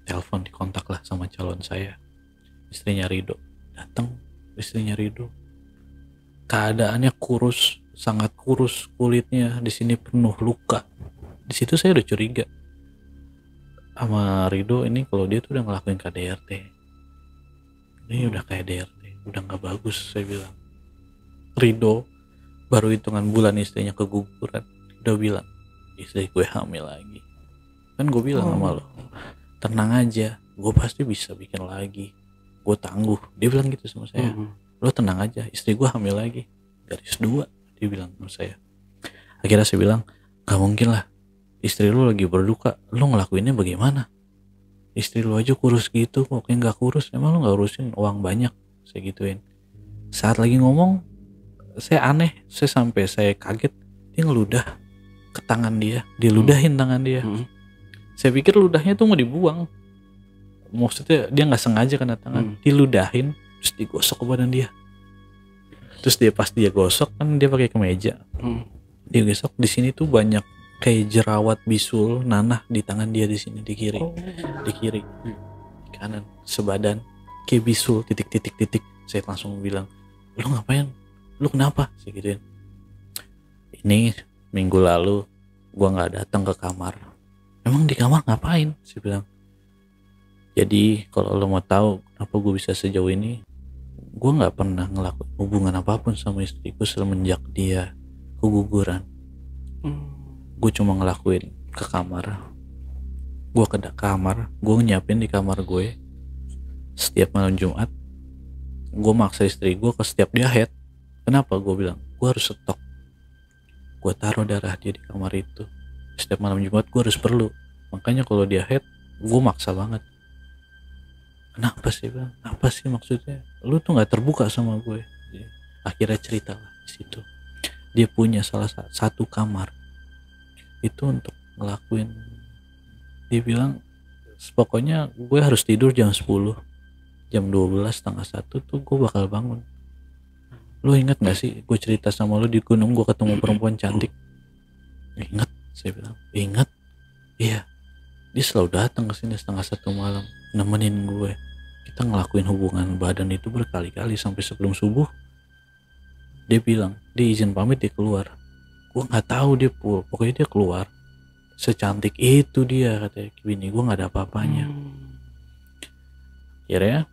Telepon dikontak lah sama calon saya, istrinya Rido. Datang istrinya Rido, keadaannya kurus, sangat kurus kulitnya, di sini penuh luka. Di situ saya udah curiga sama Rido ini, kalau dia tuh udah ngelakuin KDRT. Ini udah kayak DRT, udah nggak bagus. Saya bilang, Rido baru hitungan bulan istrinya keguguran, udah bilang istri gue hamil lagi. Kan gue bilang sama lo, tenang aja, gue pasti bisa bikin lagi, gue tangguh. Dia bilang gitu sama saya. Lo tenang aja, istri gue hamil lagi, garis 2, dia bilang sama saya. Akhirnya saya bilang, gak mungkin lah, istri lo lagi berduka, lo ngelakuinnya bagaimana? Istri lo aja kurus gitu, kok kayak gak kurus, emang lo gak urusin uang banyak? Saya gituin. Saat lagi ngomong, saya aneh, saya kaget, dia ngeludah ke tangan dia, diludahin tangan dia. Saya pikir ludahnya tuh mau dibuang, maksudnya dia nggak sengaja kena tangan, diludahin, terus digosok ke badan dia. Terus pas dia gosok kan dia pakai kemeja, dia gosok di sini tuh banyak kayak jerawat bisul nanah di tangan dia, di sini di kiri, di kanan sebadan kayak bisul titik. Saya langsung bilang, lu ngapain? Lu kenapa? Saya gituin. Ini minggu lalu gua nggak datang ke kamar. Emang di kamar ngapain? Saya bilang. Jadi kalau lo mau tahu kenapa gue bisa sejauh ini, gue nggak pernah ngelakuin hubungan apapun sama istriku semenjak dia keguguran. Gue cuma ngelakuin ke kamar. Gue ke kamar, gue nyiapin di kamar gue. Setiap malam Jumat, gue maksa istri gue ke setiap dia head. Kenapa? Gue bilang, gue harus stok. Gue taruh darah dia di kamar itu. Setiap malam Jumat gue harus perlu. Makanya kalau dia head, gue maksa banget. Kenapa sih bang? Apa sih maksudnya? Lu tuh nggak terbuka sama gue. Akhirnya cerita lah di situ. Dia punya salah satu kamar itu untuk ngelakuin. Dia bilang, pokoknya gue harus tidur jam 10, jam 12, setengah 1 tuh gue bakal bangun. Lu ingat gak sih gue cerita sama lu di gunung gue ketemu perempuan cantik? Ingat? Saya bilang, ingat. Iya, dia selalu datang ke sini setengah 1 malam nemenin gue. Kita ngelakuin hubungan badan itu berkali-kali sampai sebelum subuh. Dia bilang, dia izin pamit, dia keluar. Gue nggak tahu dia pokoknya dia keluar. Secantik itu dia, katanya bini gue nggak ada apa-apanya. Akhirnya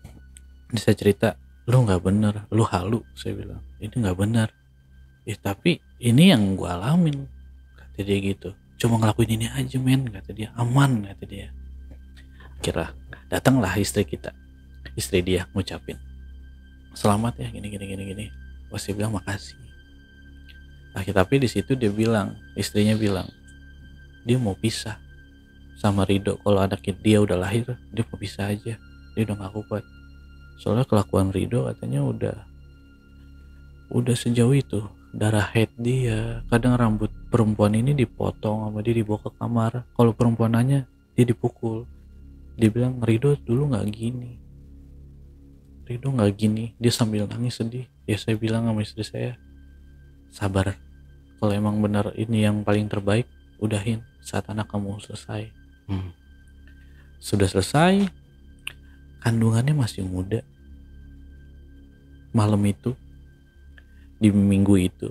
saya cerita, lu nggak bener, lu halu. Saya bilang, ini nggak bener. Tapi ini yang gue alamin, kata dia gitu. Cuma ngelakuin ini aja men, kata dia, aman, kata dia. Akhirnya datanglah istri kita, istri dia ngucapin selamat ya gini. Pasti bilang makasih. Tapi di situ dia bilang, istrinya bilang dia mau pisah sama Rido. Kalau anaknya dia udah lahir, dia mau pisah aja, dia udah gak kuat. Soalnya kelakuan Rido katanya udah sejauh itu. Darah head dia, kadang rambut perempuan ini dipotong sama dia, dibawa ke kamar. Kalau perempuan nanya, dia dipukul. Dia bilang, Ridho dulu nggak gini, Ridho nggak gini. Dia sambil nangis sedih. Ya saya bilang sama istri saya, sabar, kalau emang benar ini yang paling terbaik, udahin saat anak kamu selesai. Sudah selesai, kandungannya masih muda. Malam itu, di minggu itu,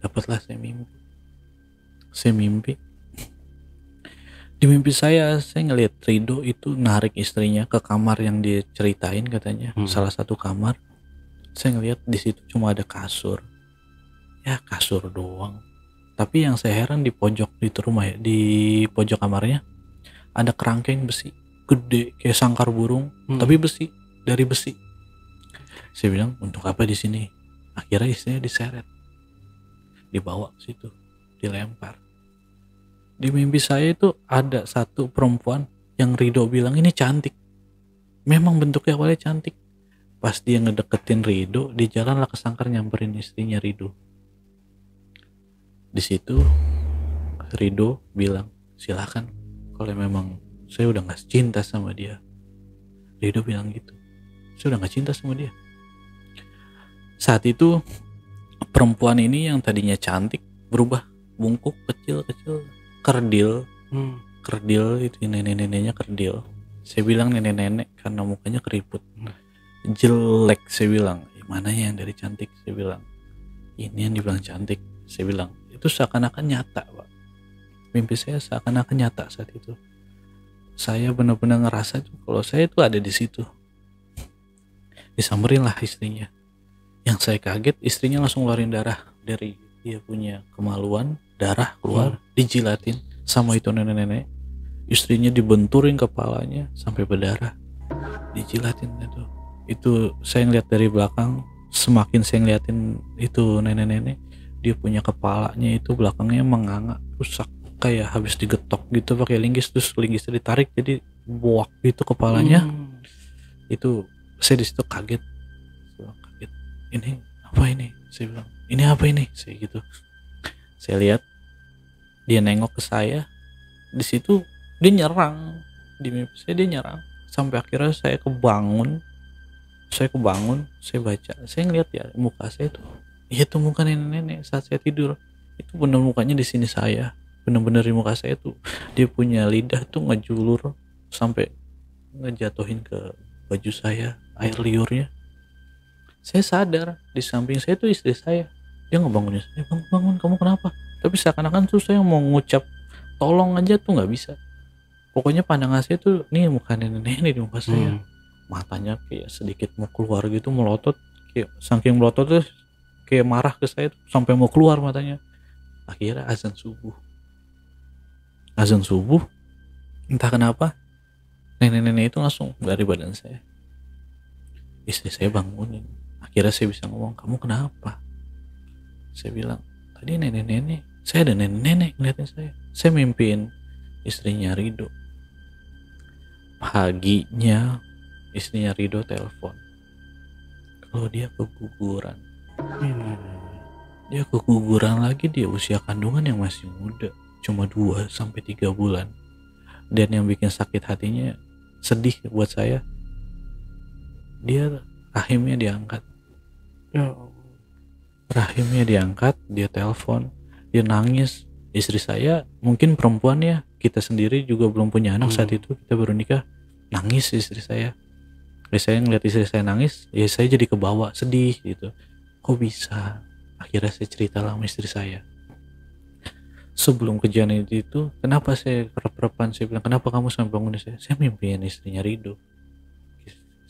dapatlah saya mimpi. Di mimpi saya ngelihat Ridho itu narik istrinya ke kamar yang dia ceritain katanya, salah satu kamar. Saya ngelihat di situ cuma ada kasur, ya kasur doang. Tapi yang saya heran di pojok itu rumah ya, di pojok kamarnya ada kerangkeng besi gede kayak sangkar burung, tapi besi, dari besi. Saya bilang, untuk apa di sini? Akhirnya istrinya diseret, dibawa ke situ, dilempar. Di mimpi saya itu ada satu perempuan yang Ridho bilang ini cantik. Memang bentuknya awalnya cantik. Pas dia ngedeketin Ridho, di jalan lah kesangkar nyamperin istrinya Ridho. Di situ Ridho bilang, silakan kalau memang saya udah gak cinta sama dia. Ridho bilang gitu, saya udah gak cinta sama dia. Saat itu perempuan ini yang tadinya cantik berubah bungkuk, kecil, kerdil. Kerdil itu nenek-neneknya kerdil. Saya bilang nenek-nenek karena mukanya keriput, jelek. Saya bilang, mana yang dari cantik? Saya bilang, ini yang dibilang cantik. Saya bilang, itu seakan-akan nyata, Pak. Mimpi saya seakan-akan nyata saat itu. Saya benar-benar ngerasa tuh kalau saya itu ada di situ. Disamperin lah istrinya. Yang saya kaget, istrinya langsung ngeluarin darah dari dia punya kemaluan, darah keluar, dijilatin sama itu nenek-nenek. Istrinya dibenturin kepalanya sampai berdarah, dijilatin itu. Itu saya ngeliat dari belakang. Semakin saya ngeliatin itu nenek-nenek, dia punya kepalanya itu belakangnya menganga, rusak, kayak habis digetok gitu pakai linggis, terus linggisnya ditarik jadi boak gitu kepalanya. Itu saya di situ kaget. Ini apa ini? Saya bilang, ini apa ini? Saya gitu. Saya lihat dia nengok ke saya. Di situ dia nyerang. Di mimpi saya dia nyerang. Sampai akhirnya saya kebangun. Saya baca. Saya ngeliat ya muka saya tuh. Itu muka nenek-nenek saat saya tidur. Itu bener mukanya di sini saya. Bener-bener di muka saya tuh. Dia punya lidah tuh ngejulur sampai ngejatuhin ke baju saya air liurnya. Saya sadar di samping saya tuh istri saya. Dia ngebangunin saya, bangun, kamu kenapa? Tapi seakan-akan tuh saya mau ngucap tolong aja tuh nggak bisa. Pokoknya pandangan saya tuh, nih muka nenek-nenek di muka saya. Matanya kayak sedikit mau keluar gitu, melotot. Kayak saking melotot tuh kayak marah ke saya tuh, sampai mau keluar matanya. Akhirnya azan subuh. Entah kenapa nenek-nenek itu langsung dari badan saya. Istri saya bangunin. Akhirnya saya bisa ngomong, kamu kenapa? Saya bilang, tadi nenek-nenek, saya ada nenek-nenek ngeliatin saya. Saya mimpiin istrinya Ridho. Paginya istrinya Ridho telepon kalau dia keguguran. Dia keguguran lagi di usia kandungan yang masih muda, cuma 2-3 bulan. Dan yang bikin sakit hatinya, sedih buat saya, dia rahimnya diangkat. Rahimnya diangkat, dia telepon, dia nangis. Istri saya mungkin perempuan ya, kita sendiri juga belum punya anak saat itu, kita baru nikah. Nangis istri saya. Saya ngeliat istri saya nangis, ya saya jadi kebawa, sedih gitu. Kok bisa? Akhirnya saya cerita sama istri saya. Sebelum kejadian itu, kenapa saya kerap-kerapan, saya bilang, kenapa kamu sampai bangunin saya? Saya mimpiin istrinya Ridho.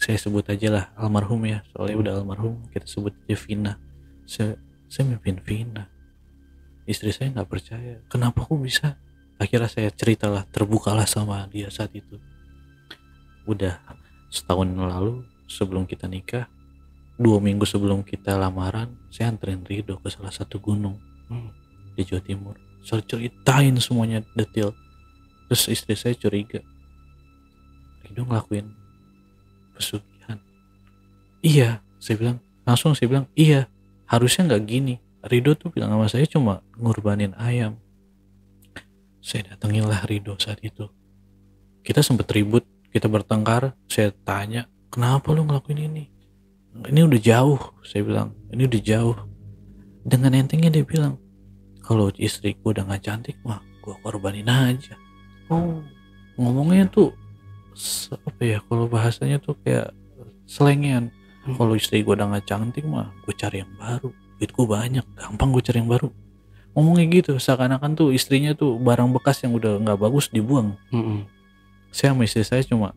Saya sebut aja lah almarhum ya, soalnya udah almarhum, kita sebut aja Vina. Saya mimpiin Vina. Istri saya nggak percaya, kenapa kok bisa? Akhirnya saya ceritalah, terbukalah sama dia saat itu. Udah setahun lalu sebelum kita nikah, 2 minggu sebelum kita lamaran, saya anterin Ridho ke salah satu gunung di Jawa Timur. Saya ceritain semuanya detail. Terus istri saya curiga, Ridho ngelakuin pesugihan. Iya, saya bilang, iya, harusnya nggak gini. Rido tuh bilang sama saya cuma ngorbanin ayam. Saya datangilah Rido saat itu. Kita sempat ribut, kita bertengkar. Saya tanya, kenapa lu ngelakuin ini? Ini udah jauh, saya bilang. Ini udah jauh. Dengan entengnya dia bilang, kalau istriku udah gak cantik mah gue korbanin aja. Oh, ngomongnya tuh apa ya, kalau bahasanya tuh kayak selengean. Kalau istri gue udah gak cantik mah gue cari yang baru, duitku banyak, gampang gue cari yang baru. Ngomongnya gitu, seakan-akan tuh istrinya tuh barang bekas yang udah gak bagus dibuang. Saya sama istri saya cuma,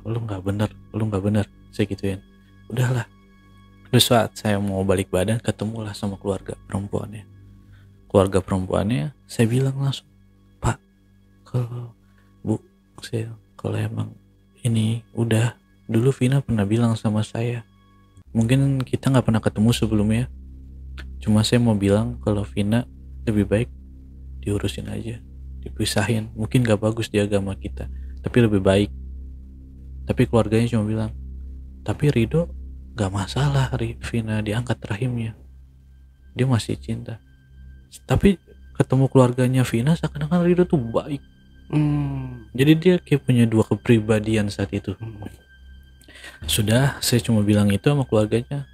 lu gak bener, saya gituin. Udahlah. Terus saat saya mau balik badan, ketemulah sama keluarga perempuannya. Saya bilang langsung, Pak, kalau emang ini udah, dulu Vina pernah bilang sama saya, mungkin kita nggak pernah ketemu sebelumnya, cuma saya mau bilang kalau Vina lebih baik diurusin aja, dipisahin. Mungkin nggak bagus di agama kita, tapi lebih baik. Tapi keluarganya cuma bilang, tapi Rido nggak masalah Vina diangkat rahimnya, dia masih cinta. Tapi ketemu keluarganya Vina seakan-akan Rido tuh baik. Jadi dia kayak punya dua kepribadian saat itu. Sudah, saya cuma bilang itu sama keluarganya.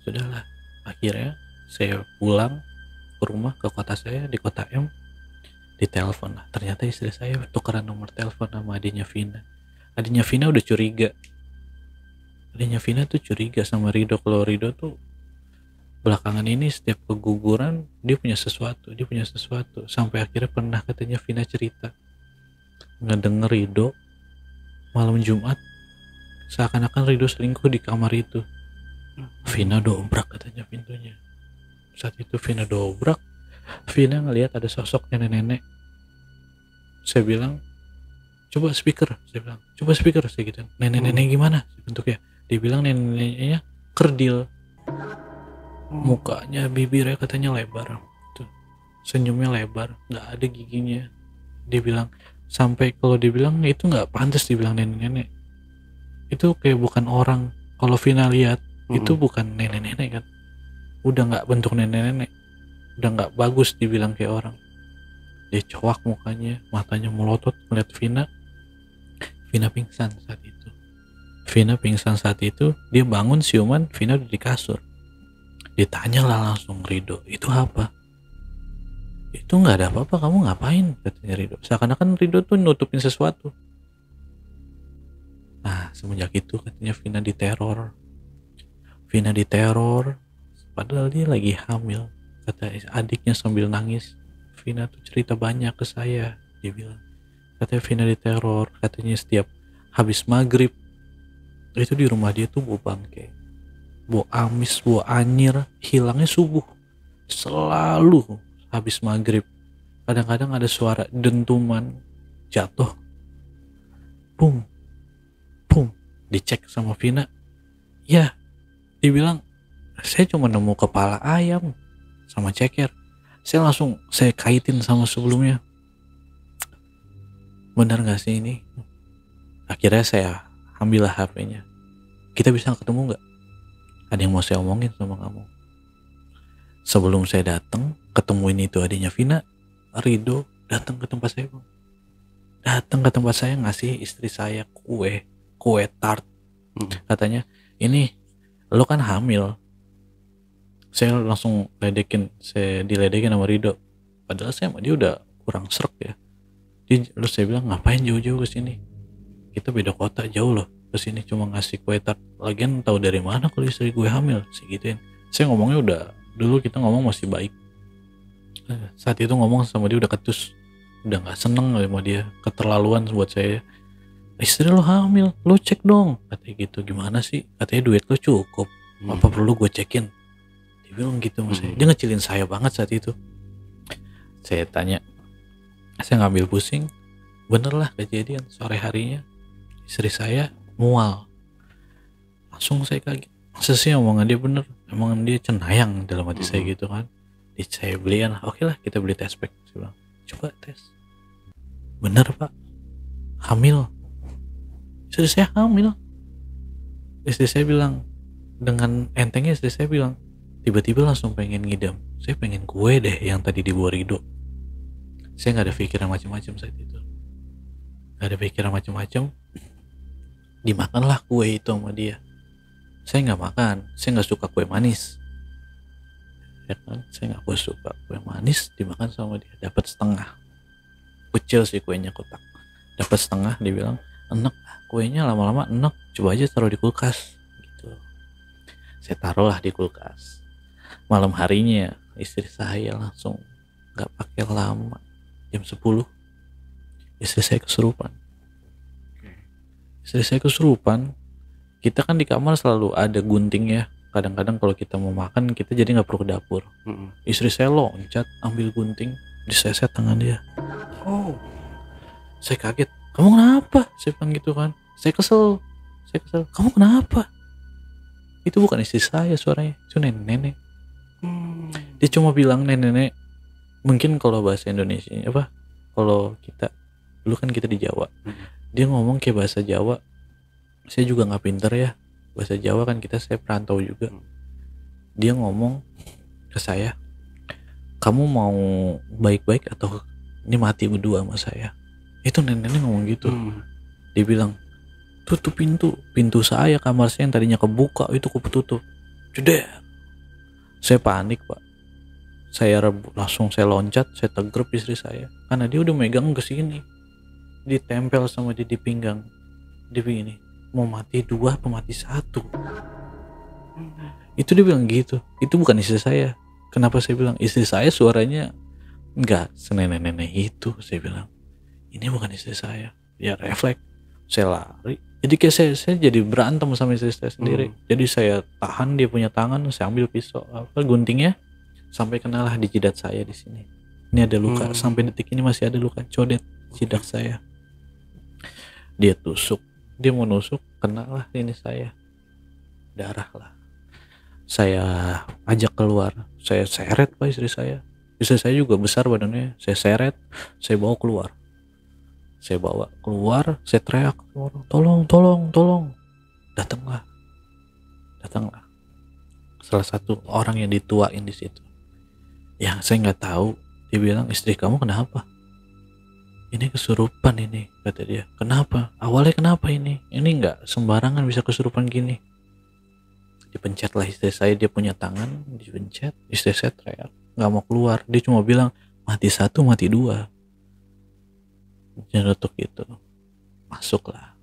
Sudahlah, akhirnya saya pulang ke rumah, ke kota saya, di kota M. Ditelepon lah, ternyata istri saya tukeran nomor telepon sama adiknya Vina. Adiknya Vina udah curiga. Adiknya Vina tuh curiga sama Rido, kalau Rido tuh belakangan ini setiap keguguran dia punya sesuatu. Sampai akhirnya pernah katanya Vina cerita ngedenger Rido malam Jumat seakan-akan Rido selingkuh di kamar itu. Vina dobrak katanya pintunya. Saat itu Vina dobrak, Vina ngelihat ada sosok nenek-nenek. Saya bilang, coba speaker, saya gitu. Nenek-nenek gimana bentuknya? Dia bilang nenek-neneknya kerdil, mukanya, bibirnya katanya lebar, tuh, senyumnya lebar, nggak ada giginya. Dia bilang, sampai kalau dibilang itu nggak pantas dibilang nenek-nenek, itu kayak bukan orang. Kalau Vina lihat itu bukan nenek-nenek kan, udah nggak bentuk nenek-nenek, udah nggak bagus dibilang kayak orang. Dia coak mukanya, matanya melotot melihat Vina. Vina pingsan saat itu. Dia bangun siuman, Vina udah di kasur. Ditanyalah langsung Rido, itu apa? Itu nggak ada apa-apa, kamu ngapain? Katanya Rido. Seakan-akan Rido tuh nutupin sesuatu. Nah, semenjak itu katanya Vina diteror. Padahal dia lagi hamil. Kata adiknya sambil nangis, Vina tuh cerita banyak ke saya. Dia bilang, katanya Vina diteror. Katanya setiap habis maghrib itu di rumah dia tuh bau bangke, bau amis, bau anyir, hilangnya subuh. Selalu habis maghrib. Kadang-kadang ada suara dentuman jatuh, pum. Dicek sama Vina, ya, dibilang saya cuma nemu kepala ayam sama ceker. Saya kaitin sama sebelumnya, benar gak sih ini? Akhirnya saya ambillah HP-nya. Kita bisa ketemu gak? Ada yang mau saya omongin sama kamu. Sebelum saya datang ketemuin itu adiknya Vina, Rido datang ke tempat saya, ngasih istri saya kue tart. Katanya, ini lo kan hamil. Saya langsung diledekin sama Rido. Padahal saya sama dia udah kurang srek ya. Terus saya bilang, ngapain jauh-jauh ke sini? Kita beda kota jauh loh ke sini, cuma ngasih kue tart. Lagian tahu dari mana kalau istri gue hamil? Segituin. Saya ngomongnya udah, dulu kita ngomong masih baik. Saat itu ngomong sama dia udah ketus, udah nggak seneng sama dia, keterlaluan buat saya. Istri lo hamil, lo cek dong, katanya gitu. Gimana sih? Katanya duit lo cukup, apa perlu gue cekin? Dia bilang gitu sama saya. Dia ngecilin saya banget saat itu. Saya tanya, saya ngambil pusing. Bener lah kejadian sore harinya istri saya mual. Langsung saya kaget, masa sih omongan dia bener? Omongan dia cenayang dalam hati saya gitu kan. Saya beliin lah, oke lah kita beli test pack. Saya bilang, coba tes. Bener pak, hamil. Istri saya hamil. Istri saya bilang, dengan entengnya istri saya bilang, tiba-tiba langsung pengen ngidam. Saya pengen kue deh yang tadi dibawa Rido. Saya nggak ada pikiran macam-macam saat itu, nggak ada pikiran macam-macam. Dimakanlah kue itu sama dia. Saya nggak makan, saya nggak suka kue manis, ya kan? Saya nggak suka kue manis, dimakan sama dia. Dapat setengah, kecil sih kuenya, kotak. Dapat setengah, dia bilang enak kuenya, lama-lama enak, coba aja taruh di kulkas gitu. Saya taruhlah di kulkas. Malam harinya istri saya langsung nggak pakai lama, jam 10 istri saya kesurupan. Kita kan di kamar selalu ada gunting ya. Kadang-kadang kalau kita mau makan, kita jadi nggak perlu ke dapur. Istri saya loncat ambil gunting, diseset tangan dia. Oh, saya kaget. Kamu kenapa? Saya bilang gitu kan. Saya kesel. Kamu kenapa? Itu bukan istri saya suaranya, itu nenek-nenek. Dia cuma bilang nenek-nenek. Mungkin kalau bahasa Indonesia apa? Kalau kita dulu kan kita di Jawa. Dia ngomong kayak bahasa Jawa. Saya juga nggak pinter ya bahasa Jawa kan, saya perantau juga. Dia ngomong ke saya, kamu mau baik-baik atau ini mati berdua sama saya? Itu nenek-nenek ngomong gitu. Dia bilang, tutup pintu saya, kamar saya yang tadinya kebuka itu ketutup. Jeder. Saya panik pak. Saya langsung saya loncat, saya tegrep istri saya karena dia udah megang ke sini, ditempel sama dia di pinggang. Dia begini, mau mati dua apa mati satu? Itu dia bilang gitu. Itu bukan istri saya. Kenapa saya bilang istri saya suaranya enggak senenek-nenek itu? Saya bilang ini bukan istri saya. Ya refleks, saya lari. Jadi kayak saya jadi berantem sama istri saya sendiri. Jadi saya tahan dia punya tangan, saya ambil pisau guntingnya sampai kenalah di jidat saya di sini. Ini ada luka, sampai detik ini masih ada luka codet jidat saya. Dia tusuk, dia mau nusuk, kenalah ini saya, darah lah. Saya ajak keluar, saya seret pak istri saya. Istri saya juga besar badannya, saya seret, saya bawa keluar. Saya teriak, tolong. Datanglah. Salah satu orang yang dituain di situ. Yang saya nggak tahu, dia bilang, istri kamu kenapa? Ini kesurupan ini, kata dia. Kenapa? Awalnya kenapa ini? Ini nggak sembarangan bisa kesurupan gini. Dipencetlah istri saya, dia punya tangan, dipencet. Istri saya teriak, nggak mau keluar. Dia cuma bilang, mati satu, mati dua. Nyeretuk gitu. Masuklah.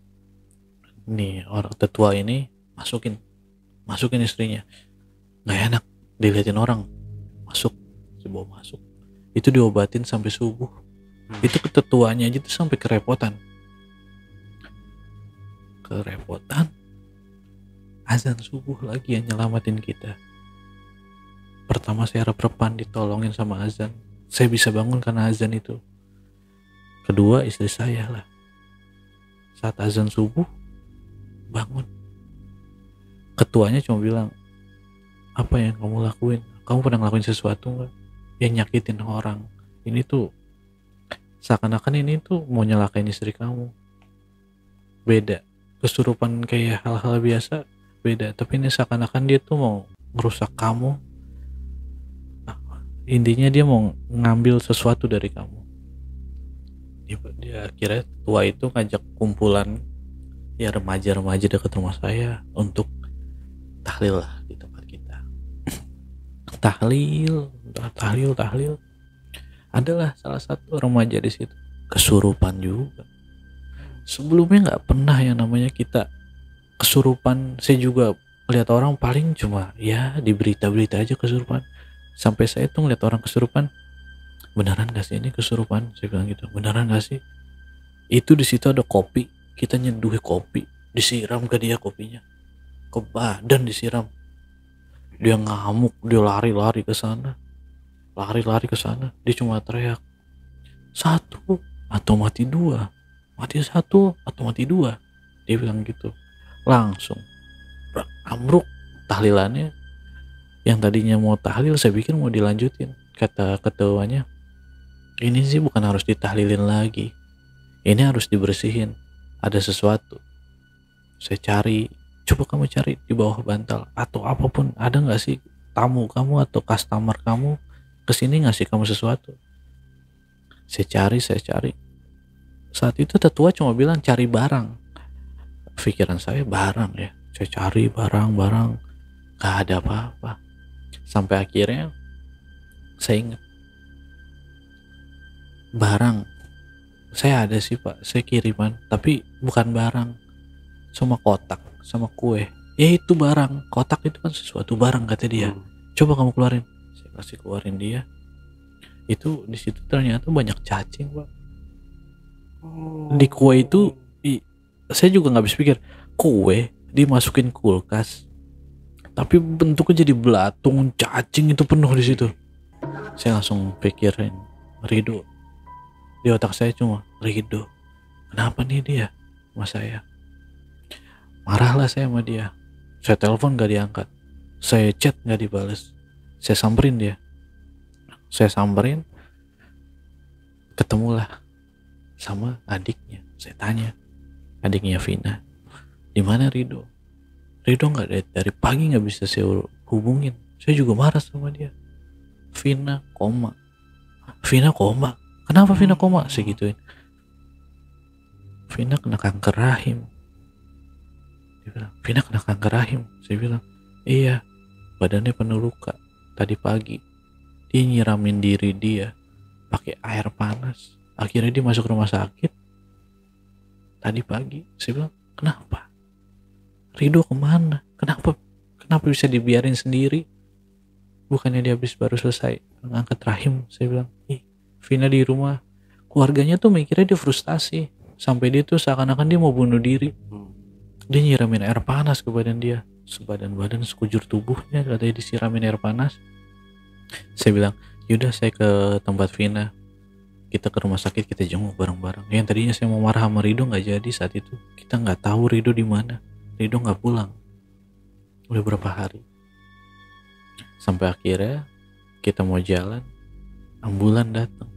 Nih orang tetua ini masukin istrinya. Nggak enak dilihatin orang. Dibawa masuk. Itu diobatin sampai subuh. Itu ketetuanya aja tuh sampai kerepotan. Azan subuh lagi yang nyelamatin kita. Pertama saya rep-repan ditolongin sama azan. Saya bisa bangun karena azan itu. Kedua istri saya lah. Saat azan subuh bangun. Ketuanya cuma bilang, apa yang kamu lakuin? Kamu pernah ngelakuin sesuatu gak yang nyakitin orang? Ini tuh seakan-akan ini tuh mau nyelakain istri kamu. Beda. Kesurupan kayak hal-hal biasa beda. Tapi ini seakan-akan dia tuh mau ngerusak kamu. Intinya dia mau ngambil sesuatu dari kamu. Dia akhirnya tua itu ngajak kumpulan ya remaja-remaja dekat rumah saya untuk tahlil lah di tempat kita. Tahlil. Adalah salah satu remaja di situ kesurupan juga. Sebelumnya nggak pernah yang namanya kita kesurupan. Saya juga lihat orang paling cuma ya di berita-berita aja kesurupan. Sampai saya tuh ngeliat orang kesurupan, beneran gak sih ini kesurupan? Saya bilang gitu, beneran gak sih? Itu di situ ada kopi, kita nyeduh kopi, disiram ke dia kopinya, ke badan disiram. Dia ngamuk, dia lari-lari ke sana. Dia cuma teriak, satu atau mati dua, mati satu atau mati dua. Dia bilang gitu, langsung amruk tahlilannya. Yang tadinya mau tahlil, saya pikir mau dilanjutin. Kata ketuanya, ini sih bukan harus ditahlilin lagi, ini harus dibersihin, ada sesuatu. Saya cari, coba kamu cari di bawah bantal atau apapun, ada nggak sih tamu kamu atau customer kamu kesini ngasih kamu sesuatu. Saya cari. Saat itu tetua cuma bilang cari barang. Pikiran saya barang ya. Saya cari barang, gak ada apa-apa. Sampai akhirnya saya ingat, barang saya ada sih Pak, saya kiriman, tapi bukan barang, sama kotak, sama kue. Ya itu barang, kotak itu kan sesuatu barang kata dia. Coba kamu keluarin. Saya kasih keluarin dia. Itu di situ ternyata banyak cacing Pak. Di kue itu saya juga nggak habis pikir, kue dimasukin kulkas, tapi bentuknya jadi belatung, cacing itu penuh di situ. Saya langsung pikirin Ridho. Di otak saya cuma Ridho. Kenapa nih dia sama saya? Marahlah saya sama dia. Saya telepon gak diangkat. Saya chat gak dibales. Saya samperin dia. Ketemulah sama adiknya. Saya tanya, adiknya Vina, di mana Ridho? Ridho nggak dari pagi nggak bisa saya hubungin. Saya juga marah sama dia. Vina koma. Kenapa Vina koma? Saya gituin. Vina kena kanker rahim. Dia bilang, Vina kena kanker rahim. Saya bilang, iya, badannya penuh luka. Tadi pagi dia nyiramin diri dia pakai air panas. Akhirnya dia masuk rumah sakit tadi pagi. Saya bilang, kenapa? Ridho kemana? Kenapa bisa dibiarin sendiri? Bukannya dia habis baru selesai ngangkat rahim. Saya bilang, Vina di rumah, keluarganya tuh mikirnya dia frustasi, sampai dia tuh seakan-akan dia mau bunuh diri. Dia nyiramin air panas ke badan dia, sebadan-badan sekujur tubuhnya katanya disiramin air panas. Saya bilang, yaudah saya ke tempat Vina, kita ke rumah sakit, kita jenguk bareng-bareng. Yang tadinya saya mau marah sama Ridho nggak jadi saat itu. Kita nggak tahu Ridho di mana. Ridho nggak pulang udah berapa hari. Sampai akhirnya kita mau jalan, ambulan datang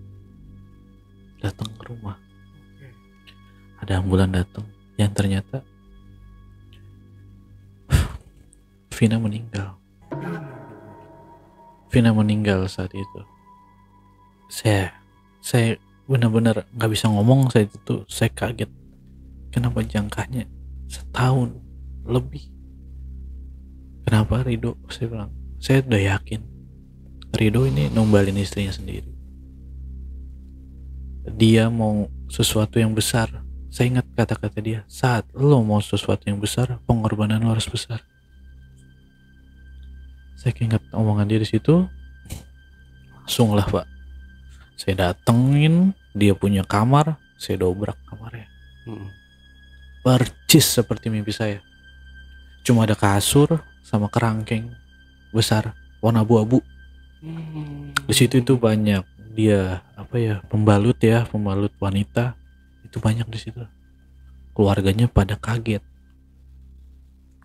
ke rumah. Ada ambulan datang yang ternyata Vina meninggal saat itu. Saya benar-benar nggak bisa ngomong saat itu. Saya kaget, kenapa jangkanya setahun lebih. Kenapa Ridho? Saya bilang, saya udah yakin Ridho ini numbalin istrinya sendiri. Dia mau sesuatu yang besar. Saya ingat kata-kata dia, saat lo mau sesuatu yang besar, pengorbanan lo harus besar. Saya ingat omongan dia di situ. Langsung lah Pak, saya datengin dia punya kamar, saya dobrak kamarnya. Percis seperti mimpi saya. Cuma ada kasur sama kerangkeng besar warna abu-abu. Di situ itu banyak dia pembalut wanita. Itu banyak di situ. Keluarganya pada kaget.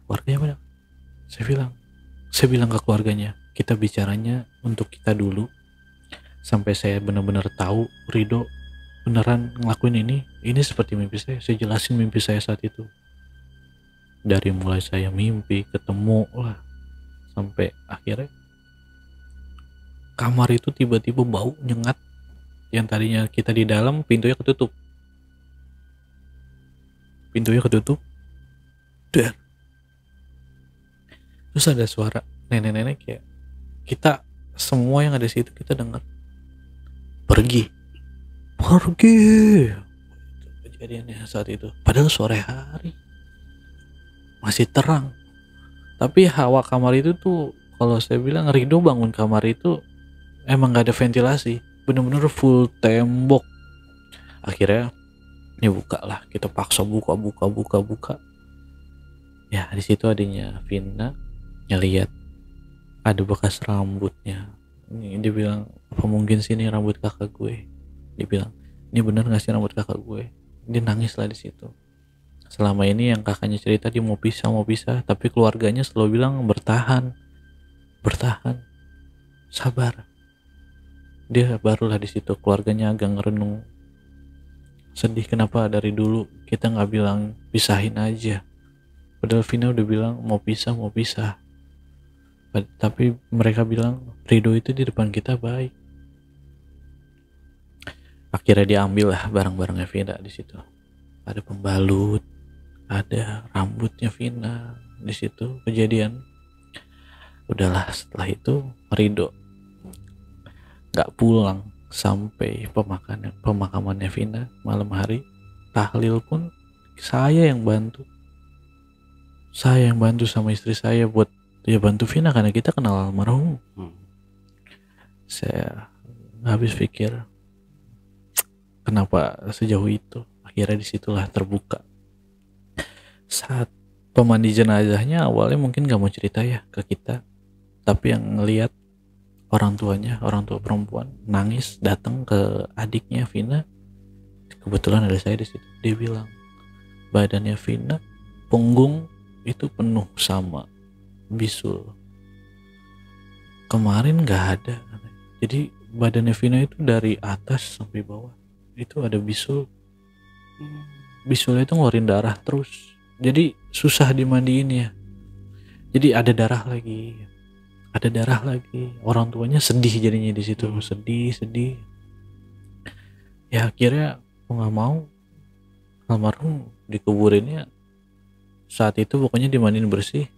Keluarganya pada. Saya bilang ke keluarganya, kita bicaranya untuk kita dulu. Sampai saya benar-benar tahu Ridho beneran ngelakuin ini seperti mimpi saya. Saya jelasin mimpi saya saat itu. Dari mulai saya mimpi, ketemu lah, sampai akhirnya kamar itu tiba-tiba bau nyengat. Yang tadinya kita di dalam, pintunya ketutup. Der. Terus ada suara nenek-nenek kayak, kita semua yang ada di situ kita dengar, pergi. Itu kejadiannya saat itu. Padahal sore hari, masih terang. Tapi hawa kamar itu tuh, kalau saya bilang Ridho bangun kamar itu emang gak ada ventilasi, bener-bener full tembok. Akhirnya ya buka lah, kita paksa buka. Ya di situ adanya Vina ngeliat ada bekas rambutnya. Dia bilang, apa mungkin sih ini rambut kakak gue? Dia bilang, ini bener gak sih rambut kakak gue? Dia nangis lah di situ. Selama ini yang kakaknya cerita dia mau pisah, tapi keluarganya selalu bilang bertahan, sabar. Dia barulah di situ keluarganya agak ngerenung, sedih kenapa dari dulu kita nggak bilang pisahin aja. Padahal Vina udah bilang mau pisah. Tapi mereka bilang Rido itu di depan kita baik. Akhirnya diambil lah barang-barangnya Vina di situ. Ada pembalut, ada rambutnya Vina di situ. Kejadian. Udahlah, setelah itu Rido nggak pulang sampai pemakamannya Vina malam hari. Tahlil pun saya yang bantu sama istri saya buat ya bantu Vina karena kita kenal almarhum. Saya habis pikir kenapa sejauh itu. Akhirnya disitulah terbuka. Saat pemandi jenazahnya awalnya mungkin gak mau cerita ya ke kita, tapi yang ngelihat orang tua perempuan nangis datang ke adiknya Vina. Kebetulan ada saya di situ. Dia bilang badannya Vina, punggung itu penuh sama bisul. Kemarin nggak ada. Jadi badannya Vina itu dari atas sampai bawah itu ada bisul. Bisulnya itu ngeluarin darah terus. Jadi susah dimandiin ya. Jadi ada darah lagi. Orang tuanya sedih jadinya di situ. Sedih. Ya akhirnya aku nggak mau almarhum dikuburinnya saat itu pokoknya dimandiin bersih.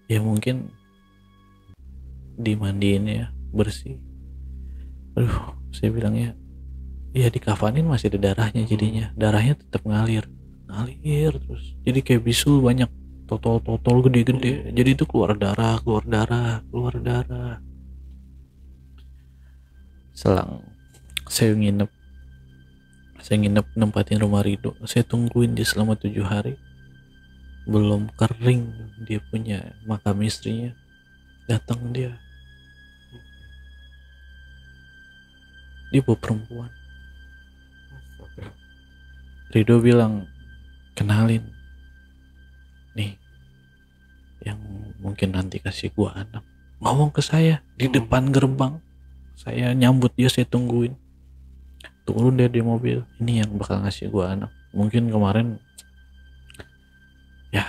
Ya mungkin dimandiin ya bersih. Aduh, saya bilangnya ya dikafanin masih ada darahnya jadinya. Darahnya tetap ngalir terus. Jadi kayak bisul banyak totol gede-gede. Jadi itu keluar darah. Selang saya nginep nempatin rumah Rido. Saya tungguin dia selama 7 hari. Belum kering dia punya makam istrinya. Datang dia bawa perempuan. Rido bilang, kenalin nih yang mungkin nanti kasih gua anak. Ngomong ke saya di depan gerbang. Saya nyambut dia, saya tungguin. Turun dia di mobil. Ini yang bakal ngasih gua anak. Mungkin kemarin ya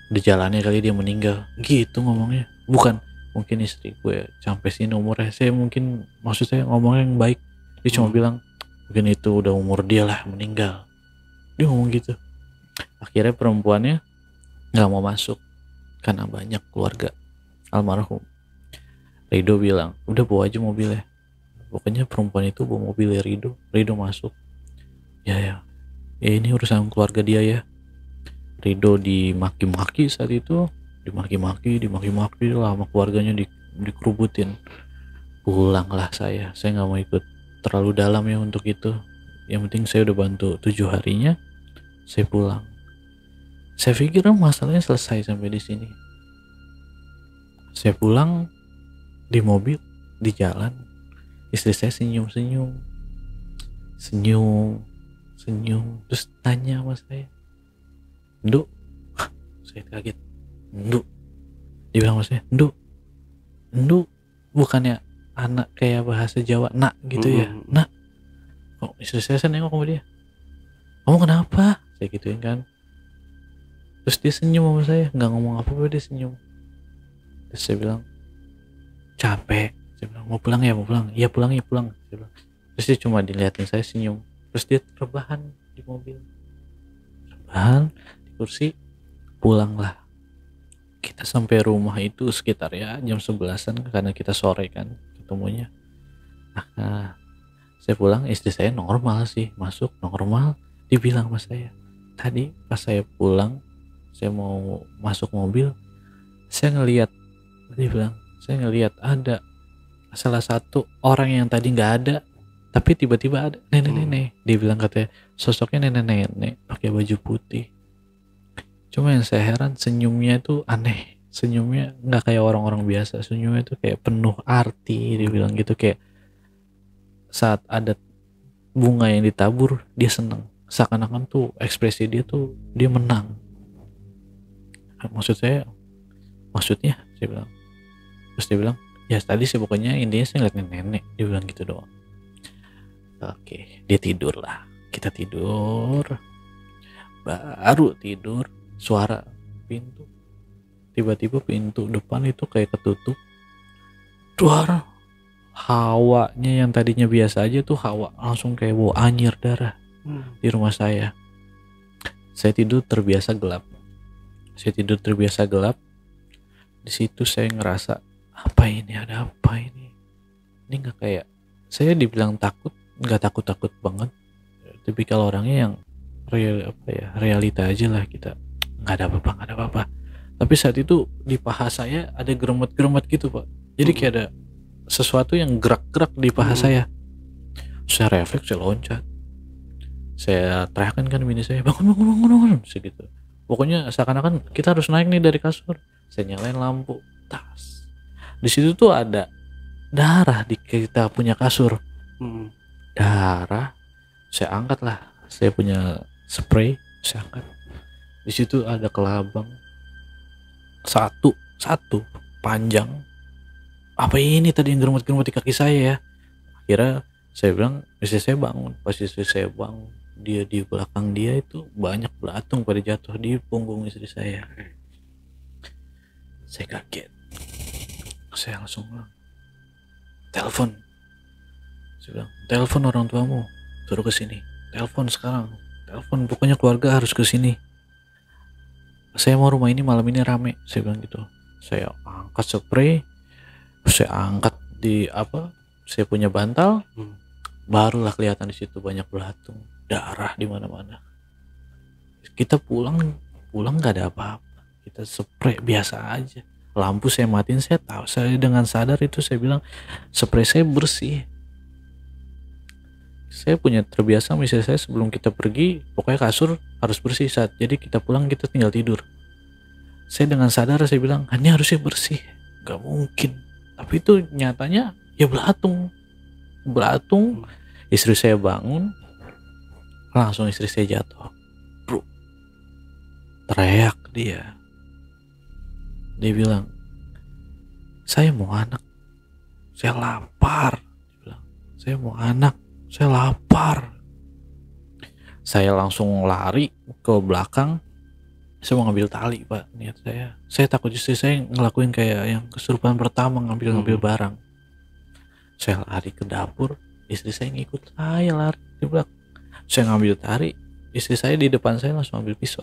di jalannya kali dia meninggal. Gitu ngomongnya. Bukan mungkin istri gue sampai sini umurnya. Maksud saya ngomongnya yang baik. Dia cuma bilang mungkin itu udah umur dia lah meninggal. Dia ngomong gitu. Akhirnya perempuannya gak mau masuk karena banyak keluarga almarhum. Rido bilang udah bawa aja mobilnya. Pokoknya perempuan itu bawa mobilnya Rido masuk. Ya ini urusan keluarga dia ya. Rido dimaki-maki saat itu. Dimaki-maki lah sama keluarganya, dikerubutin. Pulanglah saya gak mau ikut terlalu dalam ya untuk itu. Yang penting saya udah bantu 7 harinya, saya pulang. Saya pikir masalahnya selesai sampai di sini. Saya pulang di mobil, di jalan, istri saya senyum, terus tanya sama saya, Nduk. Saya kaget. Nduk. Dia bilang sama saya, Nduk bukannya anak kayak bahasa Jawa, nak gitu ya. Nak. Oh, istri saya nengok sama dia. Kamu kenapa? Saya gituin kan. Terus dia senyum sama saya, nggak ngomong apa-apa, dia senyum. Terus saya bilang, capek. Saya bilang, mau pulang ya? Iya pulang. Saya bilang. Terus dia cuma dilihatin saya senyum. Terus dia rebahan di mobil. Rebahan di kursi. Pulanglah. Kita sampai rumah itu sekitar ya jam 11-an karena kita sore kan ketemunya. Nah, saya pulang, istri saya normal sih, masuk normal. Dibilang sama saya, tadi pas saya pulang, saya mau masuk mobil, saya ngelihat ada salah satu orang yang tadi nggak ada, tapi tiba-tiba ada nenek-nenek. Dia bilang katanya sosoknya nenek-nenek pakai baju putih. Cuma yang saya heran senyumnya itu aneh. Senyumnya nggak kayak orang-orang biasa. Senyumnya itu kayak penuh arti. Dia bilang gitu, kayak saat ada bunga yang ditabur dia seneng. Seakan-akan tuh ekspresi dia tuh dia menang. Maksudnya saya bilang. Terus dia bilang, ya tadi sih pokoknya intinya saya ngeliat nenek. Dia bilang gitu doang. Oke, dia tidur lah. Kita tidur. Baru tidur, suara pintu tiba-tiba pintu depan itu kayak ketutup, duar, hawanya yang tadinya biasa aja tuh hawa langsung kayak bau anyir darah di rumah saya. Saya tidur terbiasa gelap. Di situ saya ngerasa, apa ini, ada apa ini? Ini nggak kayak, saya dibilang takut, nggak takut banget. Tapi kalau orangnya yang realita aja lah, kita nggak ada apa-apa. Tapi saat itu di paha saya ada geremet gitu Pak. Jadi kayak ada sesuatu yang gerak-gerak di paha saya. Saya refleks, saya loncat. Saya teriakan kan bini saya, bangun, segitu. Pokoknya seakan-akan kita harus naik nih dari kasur. Saya nyalain lampu, tas. Di situ tuh ada darah di kita punya kasur. Darah. Saya angkat lah. Saya punya spray, saya angkat. Di situ ada kelabang satu panjang. Apa ini tadi yang gerumut-gerumut di kaki saya ya? Akhirnya saya bilang, istri saya bangun. Pas istri saya bangun, dia di belakang dia itu banyak belatung pada jatuh di punggung istri saya. Saya kaget. Saya langsung bilang, telepon. Saya bilang, telepon orang tuamu, suruh ke sini. Telepon sekarang. Telepon, pokoknya keluarga harus ke sini. Saya mau rumah ini malam ini rame. Saya bilang gitu. Saya angkat spray, saya angkat saya punya bantal. Barulah kelihatan di situ banyak belatung, darah di mana-mana. Kita pulang nggak ada apa-apa. Kita spray biasa aja. Lampu saya matiin, saya tahu. Saya dengan sadar itu saya bilang, spray saya bersih. Saya punya terbiasa misalnya saya sebelum kita pergi, pokoknya kasur harus bersih saat. Jadi kita pulang kita tinggal tidur. Saya dengan sadar saya bilang, ini harusnya bersih. Gak mungkin. Tapi itu nyatanya ya belatung. Istri saya bangun, langsung istri saya jatuh. Bro, teriak dia. Dia bilang, saya mau anak, saya lapar. Dia bilang, saya mau anak, saya lapar. Saya langsung lari ke belakang. Saya mau ngambil tali Pak, niat saya takut istri saya ngelakuin kayak yang kesurupan pertama, ngambil barang. Saya lari ke dapur, istri saya ngikut saya lari di belakang. Saya ngambil tali, istri saya di depan saya langsung ambil pisau.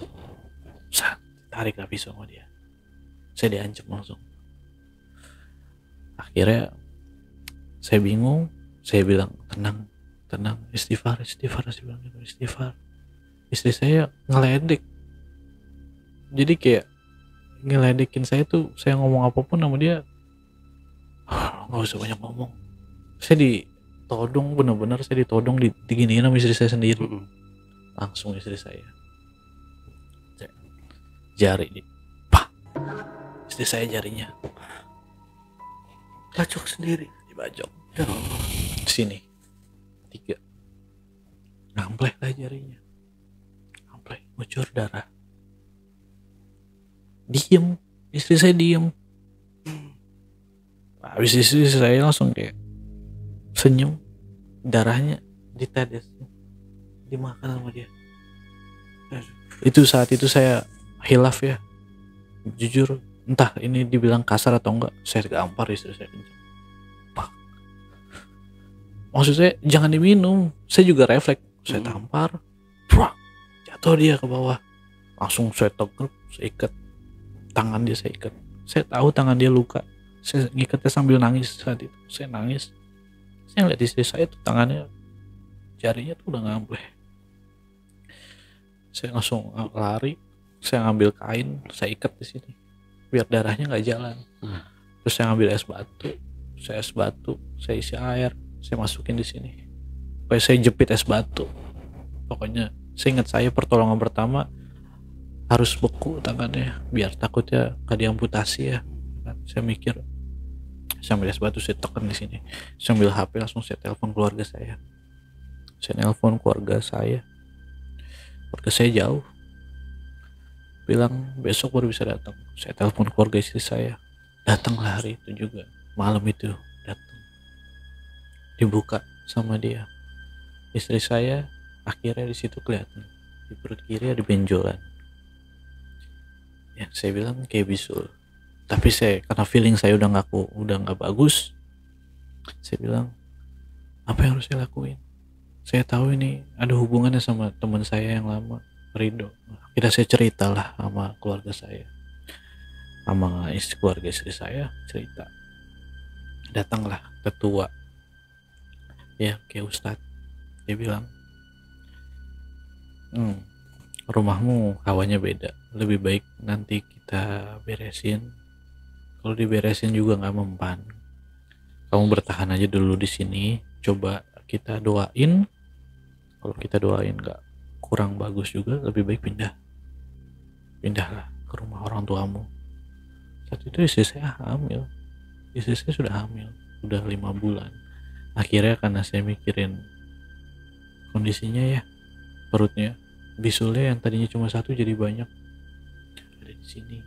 Saya tarik lah pisau sama dia. Saya diancam langsung. Akhirnya saya bingung, saya bilang tenang, istighfar, saya bilang gitu, istighfar. Istri saya ngeledek. Jadi kayak ngeledekin saya tuh, saya ngomong apapun sama dia, nggak usah banyak ngomong. Saya ditodong, bener-bener saya ditodong, diginiin sama istri saya sendiri. Langsung istri saya jari istri saya jarinya bacok sendiri, dibacok sini 3, ngampleh lah jarinya, ngampleh, ngucur darah. Diem, istri saya diem. Habis istri saya langsung kayak senyum, darahnya ditetes, dimakan sama dia. Itu saat itu saya hilaf ya, jujur entah ini dibilang kasar atau enggak, saya gampar istri saya kencang. Maksud saya jangan diminum. Saya juga refleks, saya tampar, jatuh dia ke bawah. Langsung saya teguk, saya ikat tangan dia, saya ikat. Saya tahu tangan dia luka. Saya ngikatnya sambil nangis saat itu. Saya nangis. Saya lihat istri saya tuh tangannya, jarinya tuh udah ngampleh. Saya langsung lari. Saya ngambil kain, saya ikat di sini biar darahnya nggak jalan. Terus saya ngambil es batu, saya isi air, saya masukin di sini. Pokoknya saya jepit es batu. Pokoknya saya ingat saya pertolongan pertama harus beku tangannya biar takutnya gak diamputasi ya. Saya mikir, saya ambil es batu, saya tekan di sini. Saya ambil HP, langsung saya telepon keluarga saya. Saya nelpon keluarga saya. Keluarga saya jauh. Bilang besok baru bisa datang. Saya telepon keluarga istri saya. Datanglah hari itu juga. Malam itu datang. Dibuka sama dia. Istri saya akhirnya di situ kelihatan. Di perut kiri ada benjolan. Ya, saya bilang kayak bisul. Tapi karena feeling saya udah nggak bagus, saya bilang, apa yang harus saya lakuin? Saya tahu ini ada hubungannya sama teman saya yang lama, Rido. Akhirnya saya ceritalah sama keluarga saya, sama keluarga istri saya, cerita. Datanglah ketua, ya kayak Ustadz. Dia bilang, rumahmu hawanya beda, lebih baik nanti kita beresin. Kalau diberesin juga nggak mempan, kamu bertahan aja dulu di sini. Coba kita doain. Kalau kita doain nggak, kurang bagus juga, lebih baik pindahlah ke rumah orang tuamu. Saat itu istri saya hamil. Istri saya sudah hamil, udah 5 bulan. Akhirnya karena saya mikirin kondisinya ya, perutnya, bisulnya yang tadinya cuma 1 jadi banyak. Ada di sini,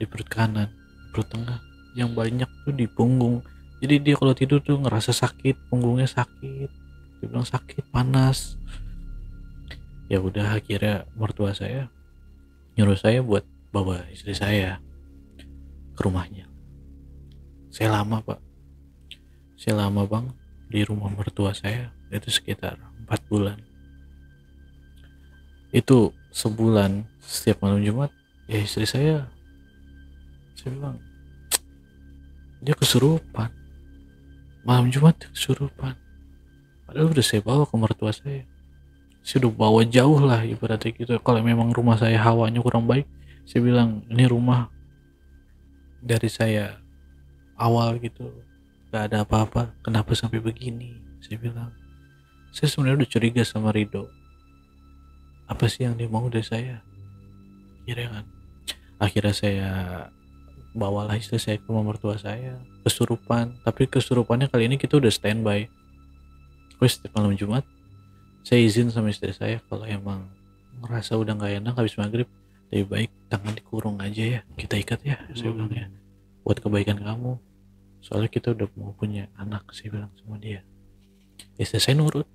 di perut kanan, perut tengah, yang banyak tuh di punggung. Jadi dia kalau tidur tuh ngerasa sakit, punggungnya sakit. Dia bilang sakit, panas. Ya udah, akhirnya mertua saya nyuruh saya buat bawa istri saya ke rumahnya. Saya lama pak, saya lama bang di rumah mertua saya, itu sekitar 4 bulan. Itu sebulan setiap malam Jumat ya istri saya bilang dia kesurupan. Malam Jumat dia kesurupan. Padahal udah saya bawa ke mertua saya. Saya udah bawa jauh lah ibaratnya gitu. Kalau memang rumah saya hawanya kurang baik, saya bilang ini rumah dari saya awal gitu, gak ada apa-apa, kenapa sampai begini? Saya bilang, saya sebenarnya udah curiga sama Rido. Apa sih yang dia mau dari saya? Akhirnya saya bawalah istri saya ke rumah mertua saya, kesurupan. Tapi kesurupannya kali ini kita udah standby. Terus setiap malam Jumat saya izin sama istri saya, kalau emang ngerasa udah gak enak habis maghrib, lebih baik tangan dikurung aja ya, kita ikat ya, saya bilang ya, buat kebaikan kamu, soalnya kita udah mau punya anak, saya bilang sama dia. Istri saya nurut.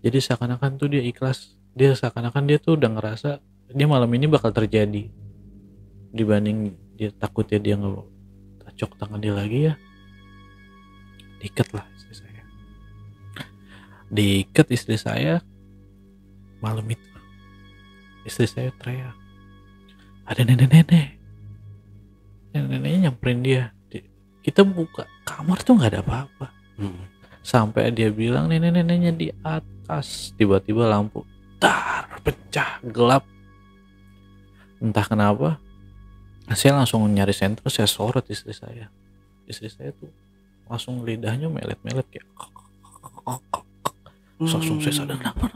Jadi seakan-akan tuh dia ikhlas, dia seakan-akan dia tuh udah ngerasa dia malam ini bakal terjadi, dibanding dia takutnya dia ngecok tangan dia lagi ya. Diikat lah istri saya, diikat istri saya. Malam itu istri saya teriak, ada nenek-nenek. Nenek-neneknya nyamperin dia. Kita buka kamar tuh nggak ada apa-apa. Sampai dia bilang nenek-neneknya di atas. Tiba-tiba lampu pecah, gelap. Entah kenapa saya langsung nyari senter, saya sorot istri saya. Istri saya tuh langsung lidahnya melet-melet kayak langsung saya sadar, kenapa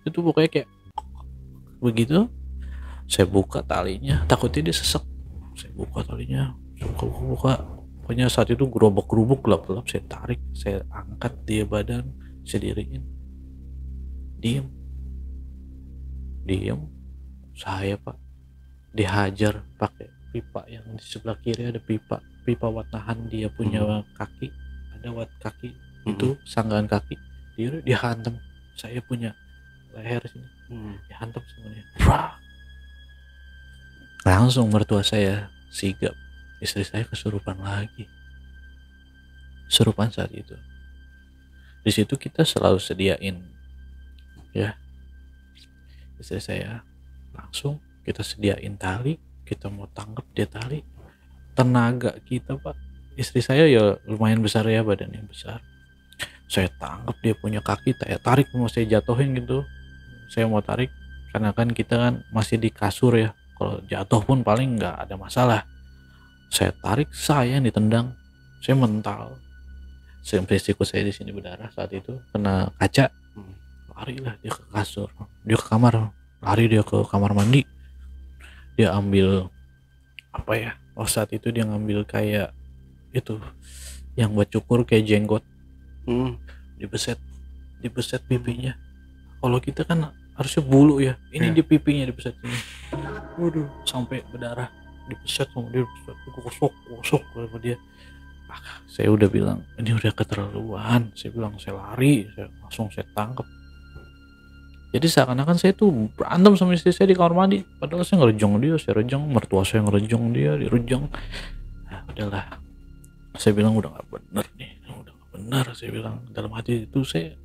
itu pokoknya kayak begitu. Saya buka talinya, takutnya dia sesek. Saya buka talinya, buka. Pokoknya saat itu gerobak-gerubuk, gelap-gelap. Saya tarik, saya angkat dia badan, saya diriin. Diem. Saya pak dihajar pakai pipa yang di sebelah kiri, ada pipa watahan dia punya kaki, ada kaki itu sanggahan kaki, dia dihantam. Saya punya leher sini, dihantam semuanya. Langsung mertua saya sigap, istri saya kesurupan lagi. Kesurupan saat itu. Di situ kita selalu sediain ya, istri saya langsung kita sediain tali, kita mau tangkap dia tali. Tenaga kita pak, istri saya ya lumayan besar ya, badannya besar. Saya tangkap dia punya kaki, saya tarik, mau saya jatuhin gitu. Saya mau tarik karena kan kita kan masih di kasur ya, kalau jatuh pun paling nggak ada masalah. Saya tarik, saya ditendang, saya mental. Sampai siku saya di sini berdarah saat itu, kena kaca. Larilah dia ke kasur, dia ke kamar, lari dia ke kamar mandi. Dia ambil apa ya? Saat itu dia ngambil kayak itu yang buat cukur kayak jenggot. Dibeset pipinya. Kalau kita kan harusnya bulu ya, ini di pipinya dibeset ini. Waduh, sampai berdarah. Dibeset sama dia, gosok sama dia. Saya udah bilang ini udah keterlaluan. Saya bilang saya lari, saya langsung saya tangkap. Jadi seakan-akan saya tuh berantem sama istri saya di kamar mandi, padahal saya ngerejong dia, saya rejong, mertua saya ngerejong dia, direjong. Nah, udahlah, saya bilang udah gak bener nih, udah gak bener, saya bilang dalam hati itu. Saya,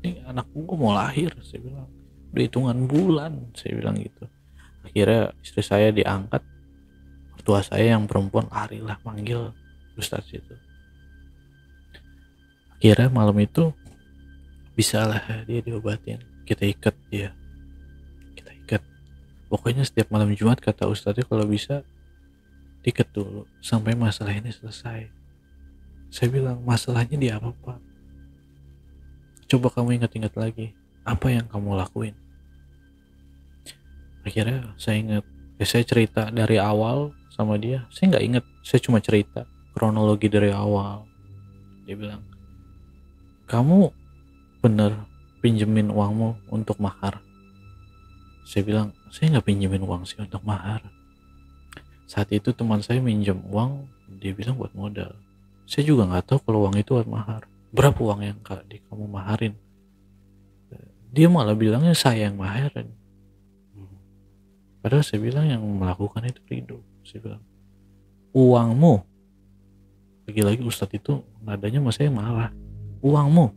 ini anak gua mau lahir, saya bilang udah hitungan bulan, saya bilang gitu. Akhirnya istri saya diangkat, mertua saya yang perempuan larilah manggil Ustadz itu. Akhirnya malam itu bisa lah dia diobatin, kita ikat dia, kita ikat. Pokoknya setiap malam Jumat kata Ustadznya kalau bisa diikat dulu sampai masalah ini selesai. Saya bilang, masalahnya di apa Pak? Coba kamu ingat-ingat lagi, apa yang kamu lakuin? Akhirnya saya ingat, saya cerita dari awal sama dia. Saya nggak ingat, saya cuma cerita kronologi dari awal. Dia bilang, kamu bener pinjemin uangmu untuk mahar? Saya bilang, saya nggak pinjemin uang sih untuk mahar. Saat itu teman saya minjem uang, dia bilang buat modal. Saya juga nggak tahu kalau uang itu buat mahar. Berapa uang yang kamu maharin? Dia malah bilangnya saya yang maharin. Padahal saya bilang yang melakukan itu Ridho. Saya bilang, uangmu. Lagi-lagi Ustadz itu nadanya sama saya marah. Uangmu,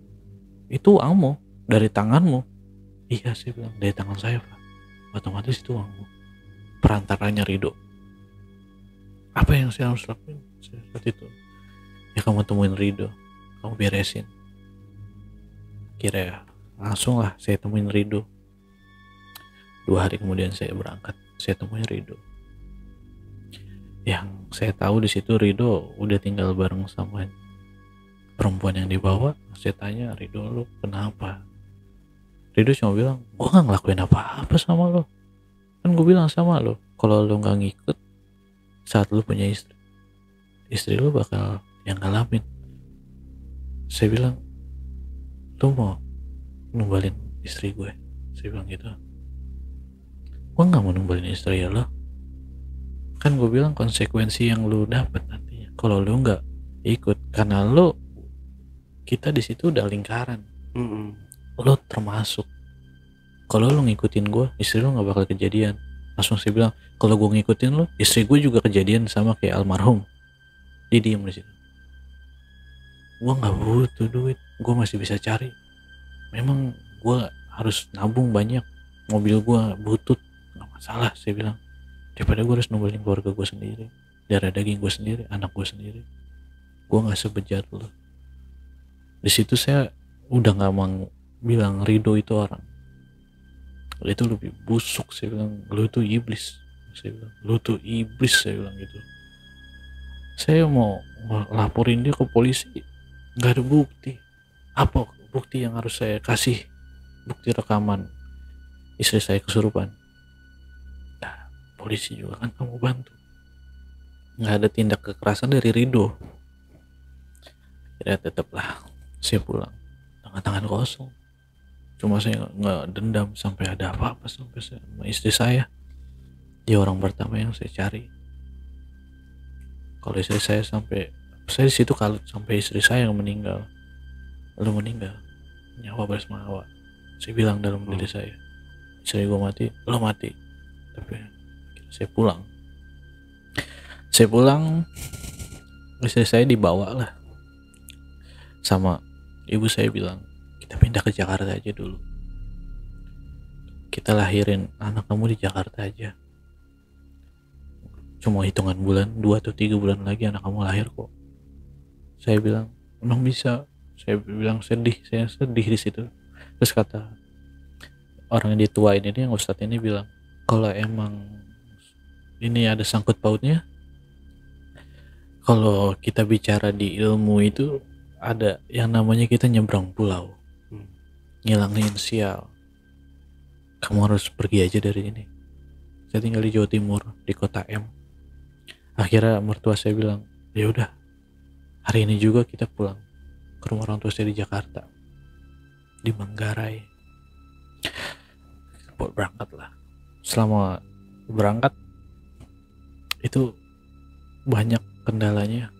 itu uangmu, dari tanganmu. Iya, saya bilang, dari tangan saya Pak, otomatis itu uangmu, perantaranya Ridho. Apa yang saya harus lakuin saat itu? Ya kamu temuin Ridho, kamu beresin. Kira langsung lah saya temuin Ridho. 2 hari kemudian saya berangkat, saya temuin Ridho. Yang saya tahu di situ Ridho udah tinggal bareng sama perempuan yang dibawa. Saya tanya, Ridho lu kenapa? Ridho cuma bilang, gue gak ngelakuin apa-apa sama lo. Kan gue bilang sama lo, kalau lo gak ngikut saat lo punya istri lo bakal yang ngalamin. Saya bilang, lo mau numbalin istri gue? Saya bilang gitu. Gue gak mau numbalin istri ya lo. Kan gue bilang konsekuensi yang lo dapet nantinya kalau lo gak ikut, karena lo, kita di situ udah lingkaran. Lo termasuk. Kalau lo ngikutin gue, istri lo nggak bakal kejadian. Langsung saya bilang, kalau gue ngikutin lo, istri gue juga kejadian sama kayak almarhum. Dia diem di situ. Gue nggak butuh duit, gue masih bisa cari. Memang gue harus nabung banyak, mobil gue butut, nggak masalah. Saya bilang, daripada gue harus nungguin keluarga gue sendiri, darah daging gue sendiri, anak gue sendiri. Gue nggak sebejat lo. Di situ saya udah nggak mau bilang Ridho itu orang, itu lebih busuk. Saya bilang, lu itu iblis. Saya bilang, lu tuh iblis. Saya bilang gitu. Saya mau laporin dia ke polisi, nggak ada bukti. Apa bukti yang harus saya kasih? Bukti rekaman istri saya kesurupan. Nah, polisi juga kan kamu bantu. Nggak ada tindak kekerasan dari Ridho. Ya tetaplah saya pulang dengan tangan kosong. Cuma saya nggak dendam sampai ada apa-apa sampai saya, sama istri saya. Dia orang pertama yang saya cari. Kalau istri saya sampai, saya di situ kalut sampai istri saya yang meninggal. Lu meninggal, nyawa bersamawa. Saya bilang dalam diri saya, istri gue mati, lo mati. Tapi saya pulang. Istri saya dibawa lah sama ibu. Saya bilang, kita pindah ke Jakarta aja dulu, kita lahirin anak kamu di Jakarta aja. Cuma hitungan bulan, 2 atau 3 bulan lagi anak kamu lahir kok. Saya bilang, emang bisa? Saya bilang sedih, saya sedih di situ. Terus kata orang yang dituain ini, yang ustadz ini bilang, kalau emang ini ada sangkut pautnya, kalau kita bicara di ilmu itu ada yang namanya kita nyebrang pulau, ngilangin sial. Kamu harus pergi aja dari ini. Saya tinggal di Jawa Timur, di kota M. Akhirnya mertua saya bilang, ya udah, hari ini juga kita pulang ke rumah orang tua saya di Jakarta, di Manggarai. Berangkat lah. Selama berangkat itu banyak kendalanya.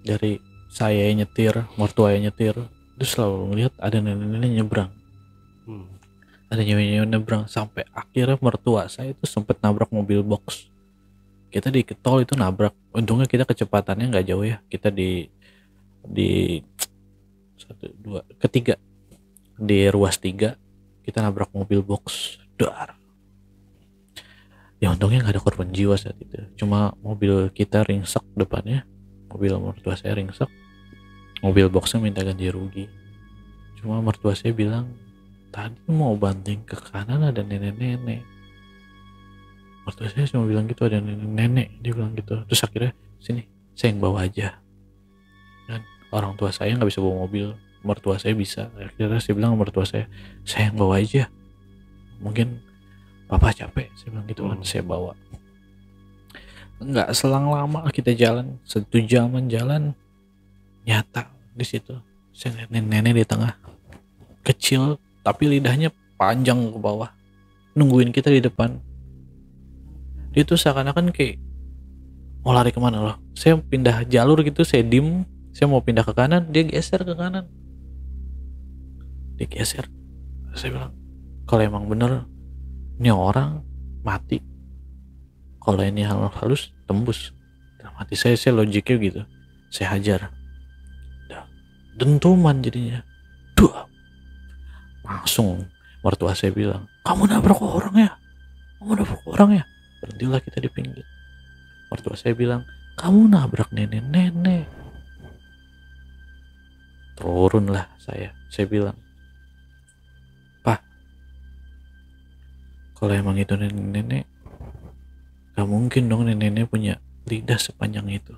Dari saya yang nyetir, mertua yang nyetir, itu selalu ngeliat ada nenek-nenek nyebrang. ada nyewe-nyewe nyebrang, sampai akhirnya mertua saya itu sempet nabrak mobil box. Kita di tol itu nabrak, untungnya kita kecepatannya nggak jauh ya, kita di satu dua ketiga di ruas 3 kita nabrak mobil box, dar. Ya untungnya nggak ada korban jiwa saat itu, cuma mobil kita ringsek depannya, mobil mertua saya ringsek, mobil boxnya minta ganti rugi. Cuma mertua saya bilang tadi mau banting ke kanan ada nenek-nenek. Mertua saya cuma bilang gitu, ada nenek-nenek, dia bilang gitu. Terus akhirnya sini saya yang bawa aja, kan orang tua saya nggak bisa bawa mobil, mertua saya bisa. Akhirnya saya bilang ke mertua saya yang bawa aja, mungkin papa capek, saya bilang gitu kan. Saya bawa. Nggak selang lama kita jalan, 1 jaman jalan, nyata di situ saya lihat nenek di tengah, kecil tapi lidahnya panjang ke bawah, nungguin kita di depan. Dia tuh seakan-akan kayak mau lari kemana loh. Saya pindah jalur gitu, saya diem, saya mau pindah ke kanan, dia geser ke kanan, dia geser. Saya bilang kalau emang bener ini orang mati, kalau ini hal halus tembus. Dalam hati saya logiknya gitu, saya hajar, dentuman jadinya, duh. Langsung mertua saya bilang, kamu nabrak orang ya, berhentilah kita di pinggir. Mertua saya bilang, kamu nabrak nenek-nenek. Turunlah saya bilang, Pak, kalau emang itu nenek-nenek, gak mungkin dong nenek-nenek punya lidah sepanjang itu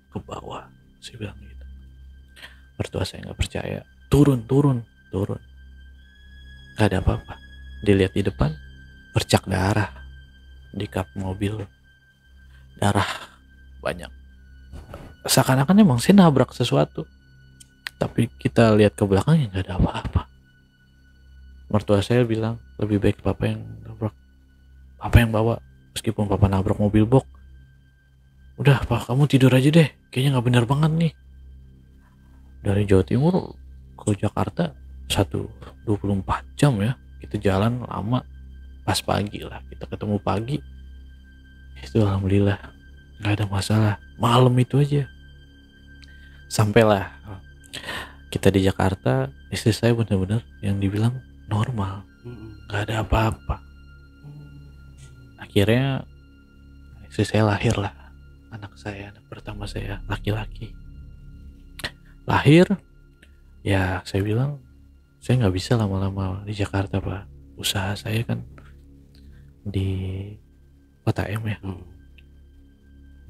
ke bawah. Saya bilang gitu. Mertua saya gak percaya, turun. Gak ada apa-apa. Dilihat di depan, bercak darah di kap mobil, darah banyak. Seakan-akan emang saya nabrak sesuatu, tapi kita lihat ke belakangnya gak ada apa-apa. Mertua saya bilang lebih baik papa yang nabrak, papa yang bawa, meskipun papa nabrak mobil box. Udah pak, kamu tidur aja deh, kayaknya gak benar banget nih. Dari Jawa Timur ke Jakarta 24 jam ya, kita jalan lama. Pas pagi lah kita ketemu pagi, itu alhamdulillah nggak ada masalah. Malam itu aja sampailah kita di Jakarta, istri saya benar-benar yang dibilang normal, nggak ada apa-apa. Akhirnya istri saya lahir lah, anak pertama saya laki-laki lahir. Ya saya bilang saya nggak bisa lama-lama di Jakarta pak, usaha saya kan di Kota M ya.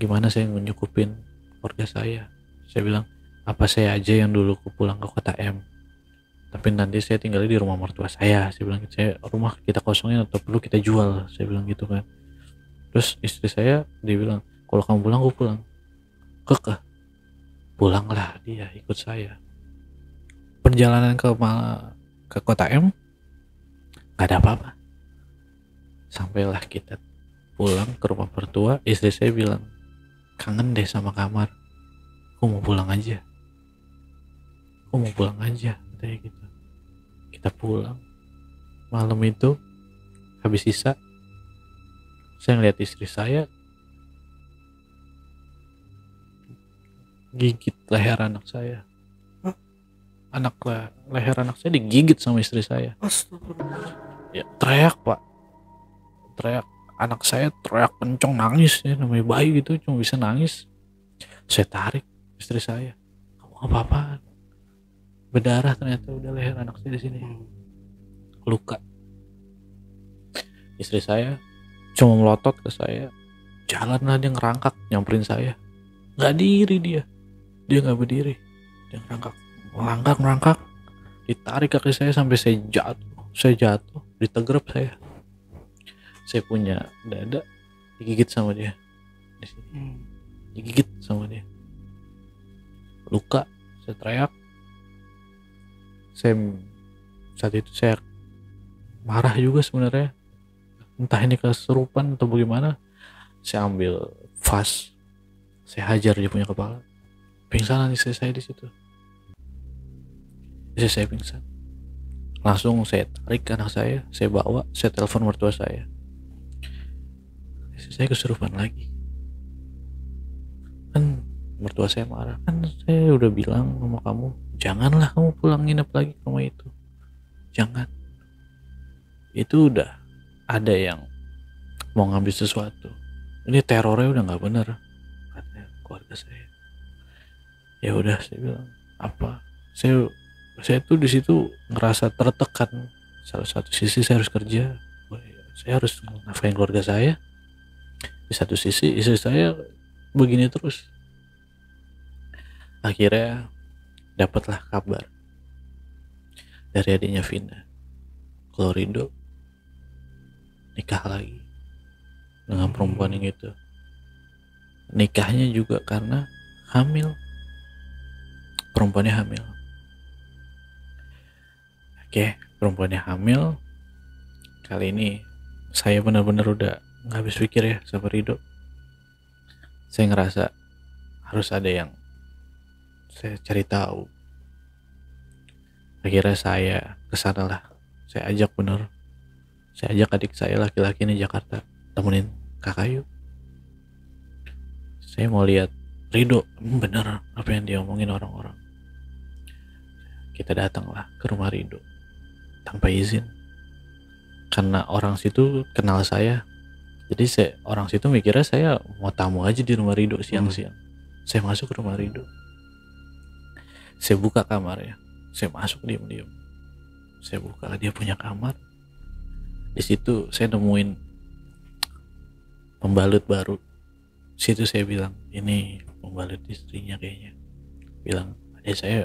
Gimana saya nyukupin keluarga saya? Saya bilang apa saya aja yang dulu pulang ke Kota M, tapi nanti saya tinggal di rumah mertua saya. Saya bilang saya rumah kita kosongin atau perlu kita jual, saya bilang gitu kan. Terus istri saya dia bilang kalau kamu pulang aku pulang. Kekeh, pulanglah dia ikut saya. Perjalanan ke Kota M gak ada apa-apa. Sampailah kita pulang ke rumah mertua, istri saya bilang kangen deh sama kamar, aku mau pulang aja kayak gitu. Kita pulang. Malam itu habis isya, saya ngeliat istri saya gigit leher anak saya. Leher anak saya digigit sama istri saya. Ya teriak pak, anak saya teriak kenceng, nangis ya, namanya bayi gitu cuma bisa nangis. Saya tarik istri saya, kamu apa-apaan? Berdarah ternyata udah leher anak saya di sini, luka. Istri saya cuma melotot ke saya, jalanlah dia ngerangkak nyamperin saya, nggak diri dia nggak berdiri, dia ngerangkak, ditarik kaki saya sampai saya jatuh, ditegrep saya punya dada digigit sama dia di sini, digigit sama dia, luka. Saya teriak. Saat itu saya marah juga sebenarnya, entah ini kesurupan atau bagaimana. Saya ambil vas, saya hajar dia punya kepala, pingsanan istri saya di situ. Istri saya pingsan. Langsung saya tarik anak saya bawa, saya telepon mertua saya. Saya kesurupan lagi. Kan mertua saya marah, kan saya udah bilang sama kamu, janganlah kamu pulang nginep lagi ke rumah itu, jangan. Itu udah ada yang mau ngambil sesuatu. Ini terornya udah nggak bener, katanya keluarga saya. Ya udah, saya bilang apa? Saya tuh di situ ngerasa tertekan. Salah satu sisi saya harus kerja, saya harus nafkahin keluarga saya. Di satu sisi istri saya begini terus. Akhirnya dapatlah kabar dari adiknya Vina, kalau Rido nikah lagi dengan perempuan yang itu. Nikahnya juga karena hamil, perempuannya hamil. Oke, perempuannya hamil. Kali ini saya benar-benar udah nggak habis pikir ya sama Rido. Saya ngerasa harus ada yang saya cari tahu. Akhirnya saya kesana lah. Saya ajak adik saya laki-laki di Jakarta, temenin kakak yuk. Saya mau lihat Rido, bener apa yang dia omongin orang-orang. Kita datanglah ke rumah Rido tanpa izin, karena orang situ kenal saya. Jadi orang situ mikirnya saya mau tamu aja di rumah Rido siang-siang. Saya masuk ke rumah Rido, saya buka kamarnya, saya masuk diam-diam. Saya buka, dia punya kamar. Di situ saya nemuin pembalut baru. Situ saya bilang, ini pembalut istrinya kayaknya. Bilang, adek saya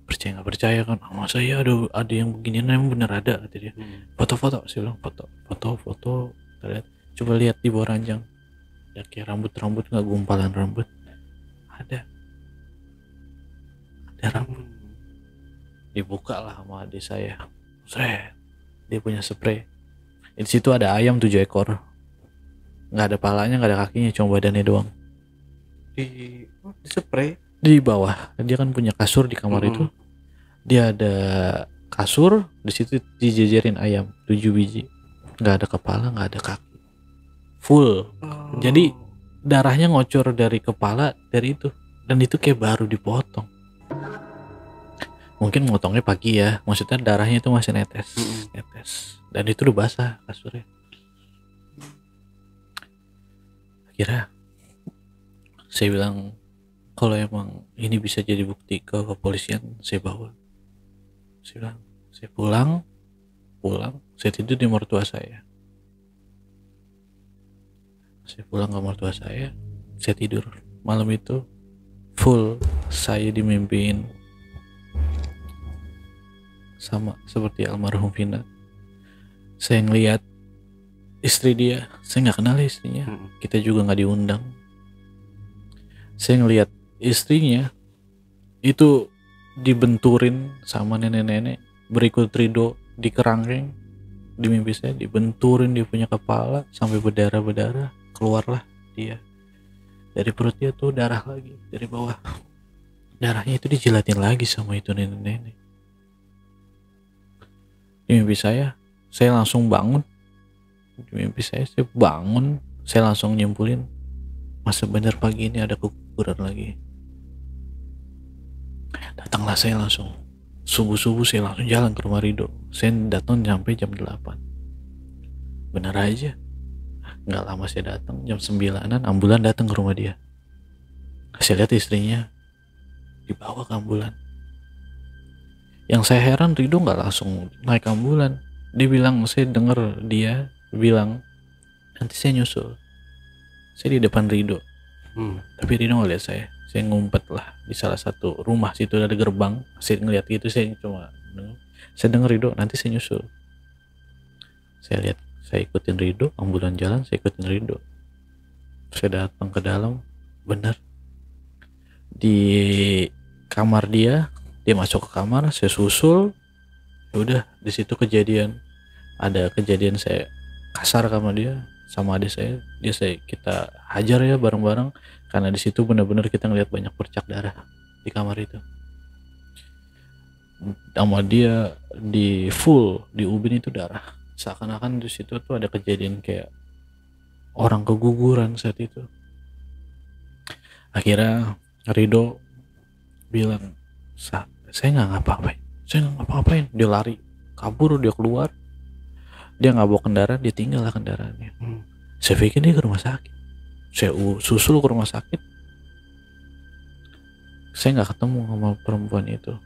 percaya nggak percaya kan? Masa ya ada yang beginian, emang bener ada, kata dia. Foto-foto, saya bilang foto. Lihat, coba lihat di bawah ranjang. Ada kayak rambut nggak, gumpalan rambut. Ada rambut. Dibuka lah sama adik saya. Dia punya spray. Di situ ada ayam 7 ekor. Nggak ada palanya, nggak ada kakinya, cuma badannya doang. Di spray Di bawah, dia kan punya kasur di kamar itu. Dia ada kasur, di situ dijejerin ayam 7 biji. Nggak ada kepala, nggak ada kaki. Full. Jadi darahnya ngocor dari kepala, dari itu. Dan itu kayak baru dipotong. Mungkin motongnya pagi ya, maksudnya darahnya itu masih netes. Dan itu udah basah kasurnya. Akhirnya saya bilang, kalau emang ini bisa jadi bukti ke kepolisian, saya bawa. Saya bilang, saya pulang, saya tidur di mertua saya. Saya pulang ke mertua saya tidur. Malam itu full saya dimimpiin sama seperti almarhum Vina. Saya ngeliat istri dia, saya nggak kenal istrinya, kita juga nggak diundang. Saya ngeliat istrinya itu dibenturin sama nenek-nenek, berikut Rido di kerangkeng. Di mimpi saya dibenturin, dia punya kepala sampai berdarah, keluarlah dia dari perut dia tuh darah lagi dari bawah. Darahnya itu dijilatin lagi sama itu nenek-nenek. Di mimpi saya langsung bangun. Saya bangun, saya langsung nyimpulin, masa benar pagi ini ada kuburan lagi. Datanglah saya langsung, subuh-subuh saya langsung jalan ke rumah Rido. Saya datang sampai jam 8. Benar aja, nggak lama saya datang, jam 9-an ambulan datang ke rumah dia. Saya lihat istrinya dibawa ke ambulan. Yang saya heran, Rido nggak langsung naik ambulan. Dia bilang, saya dengar dia bilang, nanti saya nyusul. Saya di depan Rido, tapi Rido nggak lihat saya. Saya ngumpet lah di salah satu rumah, situ ada gerbang. Saya ngeliat gitu, saya dengar Rido, nanti saya nyusul. Saya lihat, saya ikutin Rido, ambulan jalan, saya ikutin Rido. Saya datang ke dalam, benar di kamar dia masuk ke kamar, saya susul. Udah di situ ada kejadian saya kasar sama dia, sama adik saya. Kita hajar ya bareng-bareng, karena di situ benar-benar kita ngelihat banyak bercak darah di kamar itu. sama dia di full di ubin itu darah, seakan-akan di situ tuh ada kejadian kayak orang keguguran saat itu. Akhirnya Rido bilang, saya nggak ngapa-ngapain. Dia lari kabur, dia keluar, dia nggak bawa kendaraan, dia tinggal lah kendaraannya. Saya pikir dia ke rumah sakit, saya susul ke rumah sakit, saya nggak ketemu sama perempuan itu.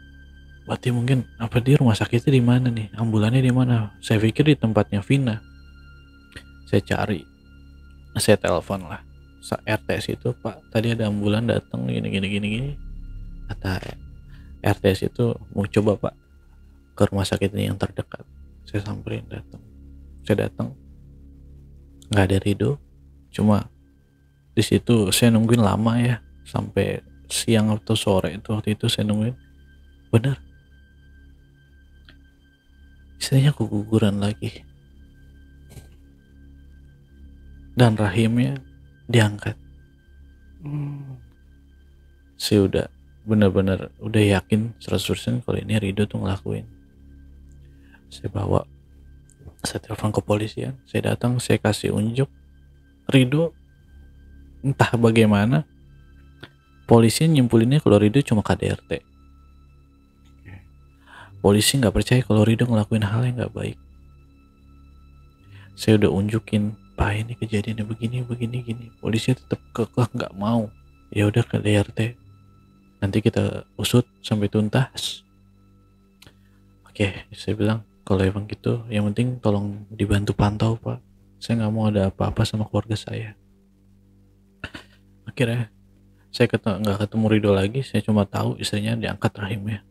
Berarti mungkin apa dia rumah sakitnya di mana nih, ambulannya di mana? Saya pikir di tempatnya Vina. Saya cari, saya telepon lah RTS itu, Pak tadi ada ambulan datang gini. Kata RTS itu mau coba Pak ke rumah sakit ini yang terdekat. Saya samperin, saya datang, nggak ada Rido. Cuma di situ saya nungguin lama ya, sampai siang atau sore itu. Waktu itu saya nungguin, bener istrinya keguguran lagi dan rahimnya diangkat. Saya udah benar-benar udah yakin 100% kalau ini Rido tuh ngelakuin. Saya telepon ke polisian, saya datang, saya kasih unjuk Rido. Entah bagaimana polisi nyimpulinnya kalau Rido cuma KDRT. Polisi nggak percaya kalau Rido ngelakuin hal yang nggak baik. Saya udah unjukin, Pak ini kejadiannya begini. Polisi tetap kekeh nggak mau. Ya udah KDRT, nanti kita usut sampai tuntas. Oke, saya bilang kalau emang gitu, yang penting tolong dibantu pantau Pak. Saya nggak mau ada apa-apa sama keluarga saya. Akhirnya saya nggak ketemu Rido lagi. Saya cuma tahu istrinya diangkat rahimnya.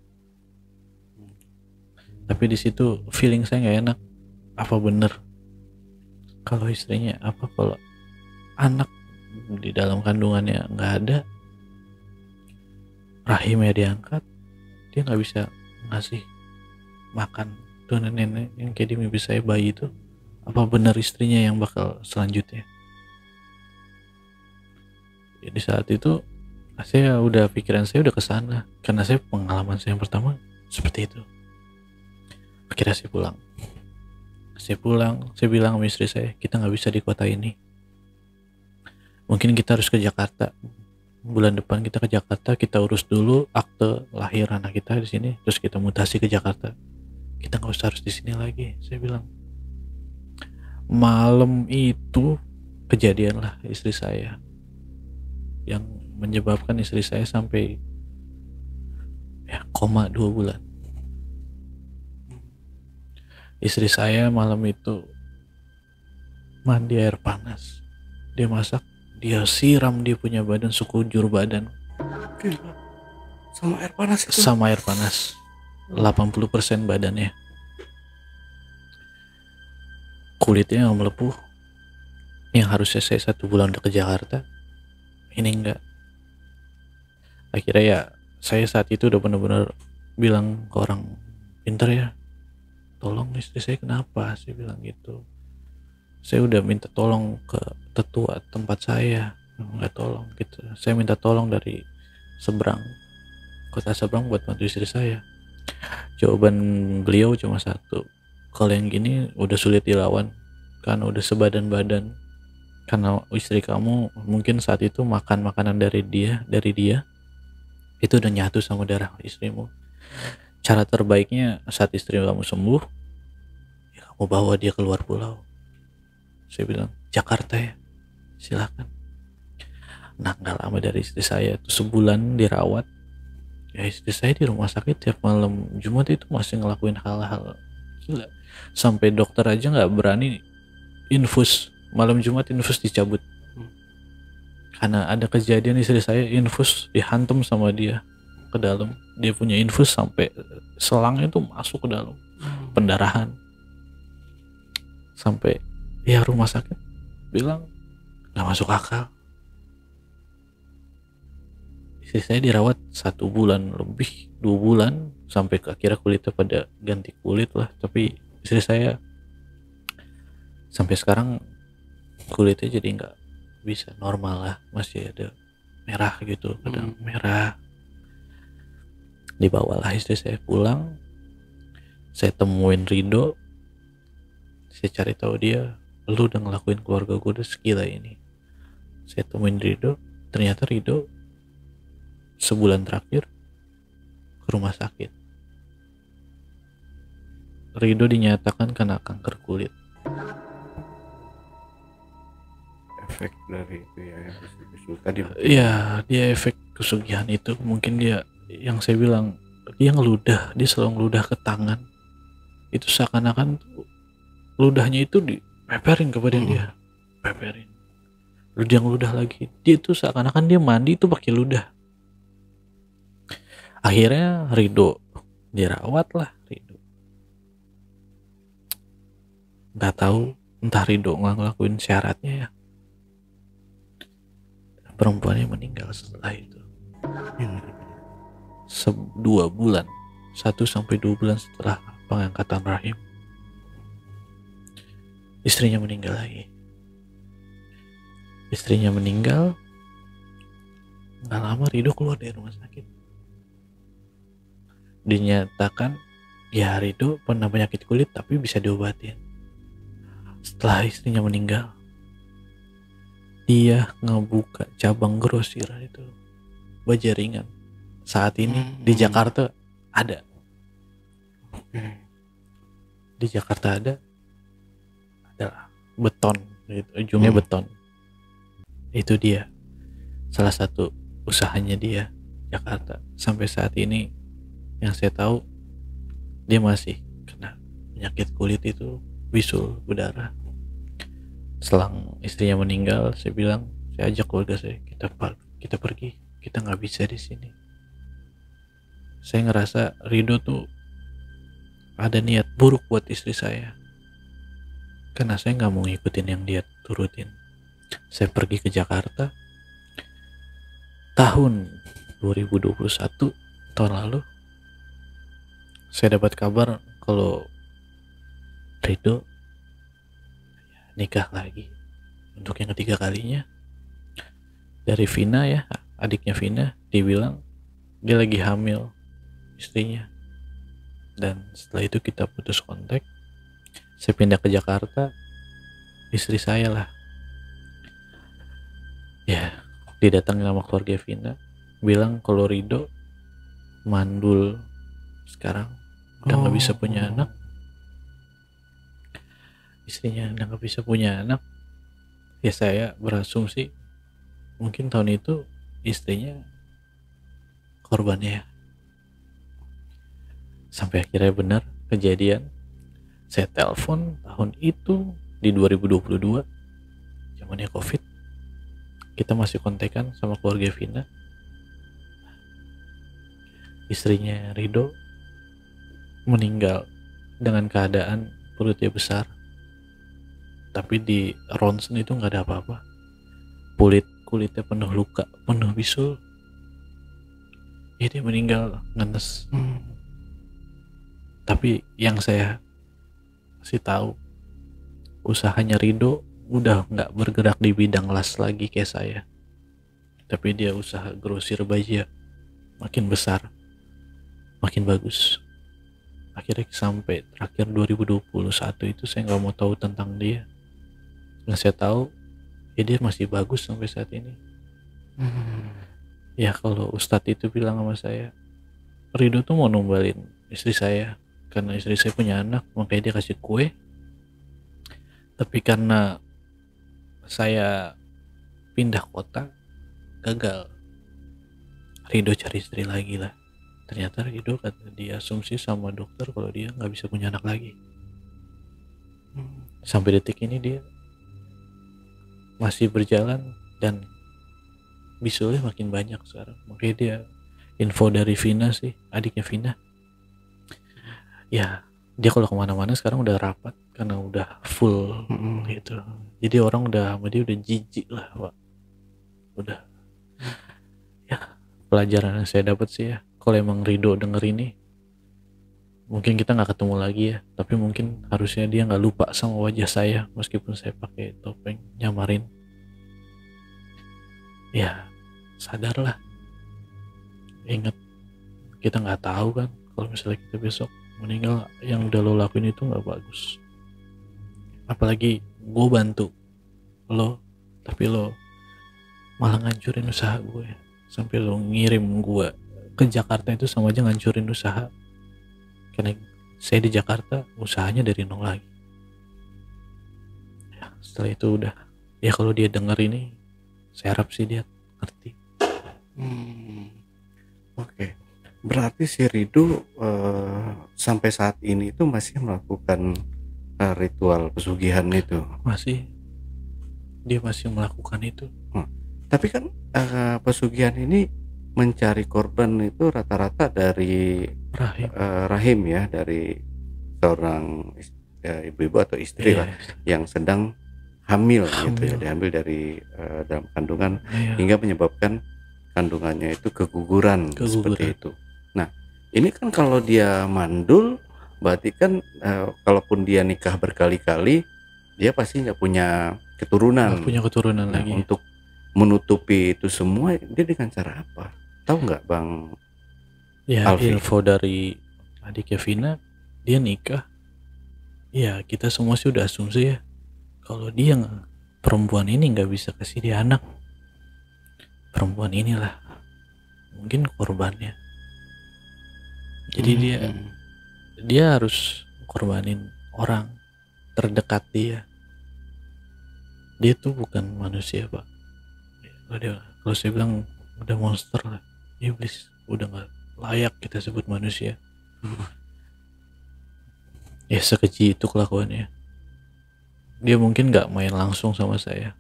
Tapi di situ feeling saya nggak enak. Apa bener kalau istrinya, kalau anak di dalam kandungannya nggak ada, rahimnya diangkat, dia nggak bisa ngasih makan tuh nenek yang kayak di mimpi saya bayi itu. Apa benar istrinya yang bakal selanjutnya? Jadi saat itu pikiran saya udah kesana, karena pengalaman saya yang pertama seperti itu. Akhirnya saya pulang, saya bilang sama istri saya, kita nggak bisa di kota ini, mungkin kita harus ke Jakarta. Bulan depan kita ke Jakarta, kita urus dulu akte lahir anak kita di sini, terus kita mutasi ke Jakarta. Kita nggak usah harus di sini lagi, saya bilang. Malam itu kejadianlah istri saya, yang menyebabkan istri saya sampai koma 2 bulan. Istri saya malam itu mandi air panas, dia masak, dia siram dia punya badan sekujur badan. Sama air panas itu? Sama air panas, 80% badannya. Kulitnya melepuh. Yang harusnya saya 1 bulan udah ke Jakarta, ini enggak. Akhirnya saya saat itu udah benar-benar bilang ke orang pintar ya, tolong istri saya kenapa, saya bilang gitu. Saya udah minta tolong ke tetua tempat saya, nggak tolong gitu. Saya minta tolong dari kota seberang buat bantu istri saya. Jawaban beliau cuma satu, kalau yang gini udah sulit dilawan, karena udah sebadan-badan, karena istri kamu mungkin saat itu makan makanan dari dia itu udah nyatu sama darah istrimu. Cara terbaiknya saat istri kamu sembuh, ya kamu bawa dia keluar pulau. Saya bilang, Jakarta ya, silakan. Nah, nggak lama dari istri saya itu sebulan dirawat. Ya istri saya di rumah sakit tiap malam Jumat itu masih ngelakuin hal-hal gila. Sampai dokter aja nggak berani infus. Malam Jumat infus dicabut. Karena ada kejadian istri saya infus dihantam sama dia ke dalam. Dia punya infus sampai selangnya itu masuk ke dalam, pendarahan. Sampai rumah sakit bilang nggak masuk akal. Istri saya dirawat 1 bulan lebih, 2 bulan, sampai akhirnya kulitnya pada ganti kulit lah. Tapi istri saya sampai sekarang kulitnya jadi nggak bisa normal lah, masih ada merah gitu, kadang merah. Dibawalah istri saya pulang, saya temuin Rido, saya cari tahu dia, lu udah ngelakuin keluarga gue udah segila ini. Saya temuin Rido, ternyata Rido sebulan terakhir ke rumah sakit. Rido dinyatakan kena kanker kulit. Efek dari itu ya yang bisu tadi. Ya, dia efek kesugihan itu. Mungkin dia, yang saya bilang, dia ngeludah, dia selalu ngeludah ke tangan. Itu seakan-akan ludahnya itu dipeperin kepada dia, peperin. Lalu dia ngeludah lagi. Dia tuh seakan-akan dia mandi itu pakai ludah. Akhirnya Rido dirawat lah, Rido. Nggak tahu, entah Rido nggak ngelakuin syaratnya ya. Perempuannya meninggal setelah itu. 2 bulan, 1-2 bulan setelah pengangkatan rahim, istrinya meninggal lagi. Istrinya meninggal, nggak lama Rido keluar dari rumah sakit. Dinyatakan ya Rido pernah penyakit kulit tapi bisa diobatin. Setelah istrinya meninggal, dia ngebuka cabang grosir itu Bajaringan. Saat ini di Jakarta ada. Di Jakarta ada beton gitu, ujungnya beton. Itu dia salah satu usahanya dia Jakarta. Sampai saat ini yang saya tahu dia masih kena penyakit kulit itu, bisul berdarah. Selang istrinya meninggal, saya bilang, saya ajak keluarga saya, kita pergi, kita nggak bisa di sini. Saya ngerasa Rido tuh ada niat buruk buat istri saya, karena saya nggak mau ngikutin yang dia turutin. Saya pergi ke Jakarta tahun 2021, tahun lalu. Saya dapat kabar kalau Rido nikah lagi untuk yang ketiga kalinya. Dari Vina ya, adiknya Vina, dibilang dia lagi hamil istrinya. Dan setelah itu kita putus kontak. Saya pindah ke Jakarta, istri saya lah ya didatangi sama keluarga Vina, bilang kalau Rido mandul sekarang, udah nggak bisa punya anak. Istrinya udah gak bisa punya anak. Ya saya berasumsi mungkin tahun itu istrinya korbannya ya. Sampai akhirnya benar kejadian. Saya telepon tahun itu di 2022, zamannya COVID. Kita masih kontekan sama keluarga Vina. Istrinya Rido meninggal dengan keadaan perutnya besar, tapi di ronsen itu nggak ada apa-apa. Kulitnya penuh luka, penuh bisul. Ya dia meninggal ngenes. Tapi yang saya kasih tahu, usahanya Rido udah nggak bergerak di bidang las lagi kayak saya, tapi dia usaha grosir baja, makin besar, makin bagus. Akhirnya sampai terakhir 2021 itu saya nggak mau tahu tentang dia. Yang saya tahu ya dia masih bagus sampai saat ini. Ya kalau Ustadz itu bilang sama saya, Rido tuh mau numbalin istri saya karena istri saya punya anak, makanya dia kasih kue. Tapi karena saya pindah kota, gagal. Rido cari istri lagi lah. Ternyata Rido kata dia asumsi sama dokter kalau dia nggak bisa punya anak lagi. Sampai detik ini dia masih berjalan dan bisulnya makin banyak sekarang. Makanya dia info dari Vina sih, adiknya Vina. Ya dia kalau kemana-mana sekarang udah rapat karena udah full gitu. Jadi orang udah sama dia udah jijik lah Pak. Udah ya pelajaran yang saya dapat sih ya, kalau emang Rido denger ini, mungkin kita nggak ketemu lagi ya, tapi mungkin harusnya dia nggak lupa sama wajah saya meskipun saya pakai topeng nyamarin. Ya sadarlah, ingat kita nggak tahu kan kalau misalnya kita besok meninggal, yang udah lo lakuin itu nggak bagus. Apalagi gue bantu lo, tapi lo malah ngancurin usaha gue. Sampai lo ngirim gue ke Jakarta itu sama aja ngancurin usaha. Karena saya di Jakarta usahanya dari nol lagi. Ya, setelah itu udah, ya kalau dia denger ini, saya harap sih dia ngerti. Oke. Berarti si Rido sampai saat ini itu masih melakukan ritual pesugihan itu. Dia masih melakukan itu. Tapi kan pesugihan ini mencari korban itu rata-rata dari rahim ya, dari seorang ibu-ibu atau istri lah yang sedang hamil gitu ya, diambil dari dalam kandungan hingga menyebabkan kandungannya itu keguguran. Seperti itu. Nah, ini kan kalau dia mandul berarti kan kalaupun dia nikah berkali-kali dia pasti nggak punya keturunan. Lagi. Untuk menutupi itu semua dia dengan cara apa? Tahu nggak Bang? Ya, Alfi? info dari adiknya Vina, dia nikah. Ya, kita semua sih udah asumsi ya, kalau dia perempuan ini nggak bisa kasih dia anak, perempuan inilah mungkin korbannya. Jadi dia harus korbanin orang terdekat dia. Dia tuh bukan manusia, Pak. Kalau saya bilang udah monster lah, iblis, udah nggak layak kita sebut manusia. Ya sekeji itu kelakuannya. Dia mungkin nggak main langsung sama saya,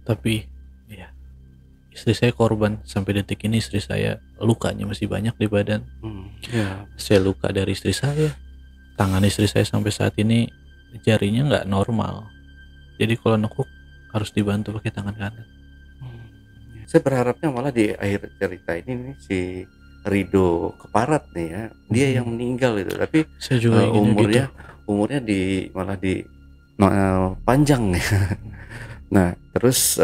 tapi ya istri saya korban. Sampai detik ini istri saya lukanya masih banyak di badan. Saya luka dari istri saya, tangan istri saya sampai saat ini jarinya nggak normal. Jadi kalau nekuk harus dibantu pakai tangan kanan. Saya berharapnya malah di akhir cerita ini nih, si Rido Keparat nih ya, dia yang meninggal itu, tapi saya juga umurnya malah di panjang ya. Nah terus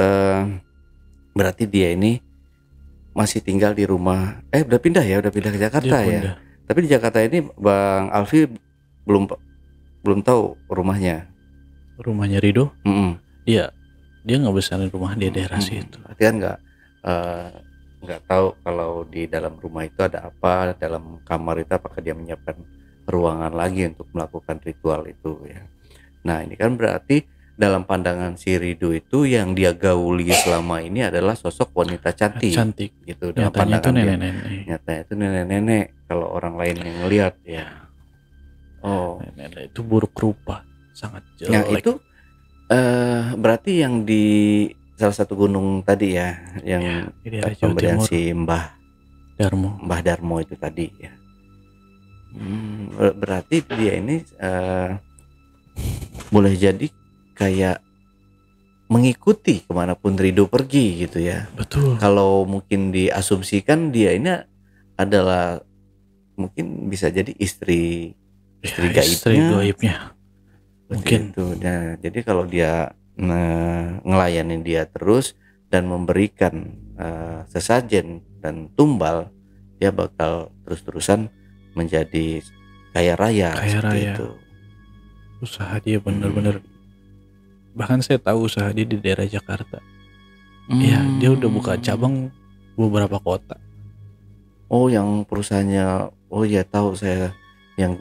berarti dia ini masih tinggal di rumah, udah pindah ke Jakarta ya. Tapi di Jakarta ini Bang Alfi belum tahu rumahnya Rido. Iya, dia nggak besarin rumah di daerah situ. Berarti kan nggak tahu kalau di dalam rumah itu ada apa, dalam kamar itu apakah dia menyiapkan ruangan lagi untuk melakukan ritual itu ya. Nah ini kan berarti dalam pandangan si Rido itu yang dia gauli selama ini adalah sosok wanita cantik gitu. Dalam nyatanya itu nenek-nenek. Nyatanya itu nenek-nenek kalau orang lain yang ngelihat ya. Nenek itu buruk rupa, sangat jelek. Nah itu berarti yang di salah satu gunung tadi ya, yang pemberian si Mbah Darmo itu tadi ya. Berarti dia ini boleh jadi kayak mengikuti kemanapun Rido pergi gitu ya. Betul. Kalau mungkin diasumsikan dia ini adalah mungkin bisa jadi istri gaibnya. Mungkin itu. Nah, jadi kalau dia ngelayanin dia terus dan memberikan sesajen dan tumbal, dia bakal terus-terusan menjadi kaya raya. Itu. Usaha dia benar-benar. Bahkan saya tahu usaha dia di daerah Jakarta. Ya, dia udah buka cabang beberapa kota. Oh, yang perusahaannya, oh ya tahu saya, yang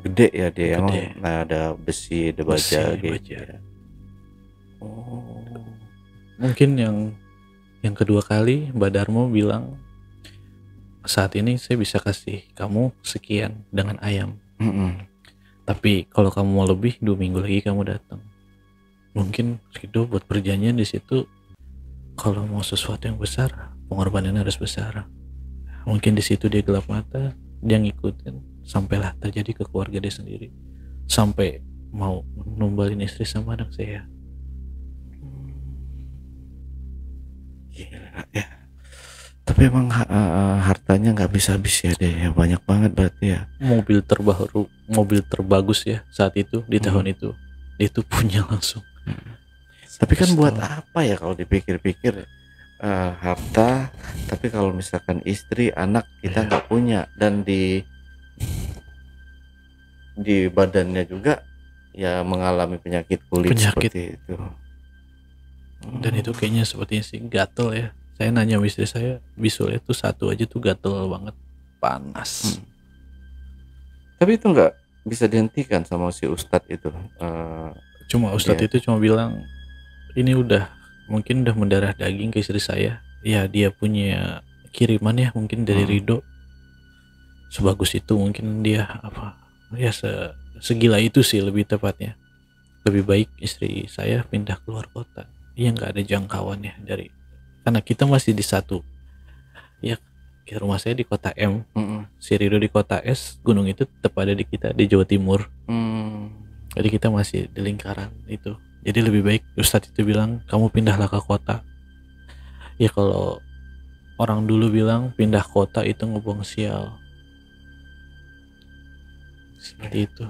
gede ya dia. Nah, ada besi, ada baja gitu. Ya. Oh. Mungkin yang kedua kali Mbak Darmo bilang, saat ini saya bisa kasih kamu sekian dengan ayam. Tapi kalau kamu mau lebih, 2 minggu lagi kamu datang. Mungkin Rido buat perjanjian di situ, kalau mau sesuatu yang besar, pengorbanannya harus besar. Mungkin di situ dia gelap mata, dia ngikutin, sampailah terjadi ke keluarga dia sendiri, sampai mau numbalin istri sama anak saya. Gila ya. Tapi emang hartanya nggak bisa habis ya deh, banyak banget berarti ya. Mobil terbaru, mobil terbagus ya saat itu di tahun itu punya langsung. Tapi kan buat apa ya kalau dipikir-pikir, harta, tapi kalau misalkan istri, anak kita nggak punya, dan di badannya juga ya mengalami penyakit kulit Penyakit. seperti itu. Dan itu kayaknya sepertinya sih gatel ya. Saya nanya sama istri saya, bisulnya tuh satu aja tuh gatel banget, panas. Tapi itu nggak bisa dihentikan sama si ustadz itu. Cuma ustadz Iya. itu cuma bilang ini mungkin udah mendarah daging ke istri saya. Ya dia punya kiriman ya mungkin dari Ridho. Sebagus itu mungkin dia apa ya segila itu sih lebih tepatnya. Lebih baik istri saya pindah keluar kota. Iya nggak ada jangkauannya dari, karena kita masih di satu. Ya rumah saya di kota M, si Ridho di kota S, gunung itu tetap ada di kita di Jawa Timur. Jadi kita masih di lingkaran itu. Jadi lebih baik Ustadz itu bilang kamu pindahlah ke kota. Ya kalau orang dulu bilang pindah kota itu ngebuang sial. Seperti itu.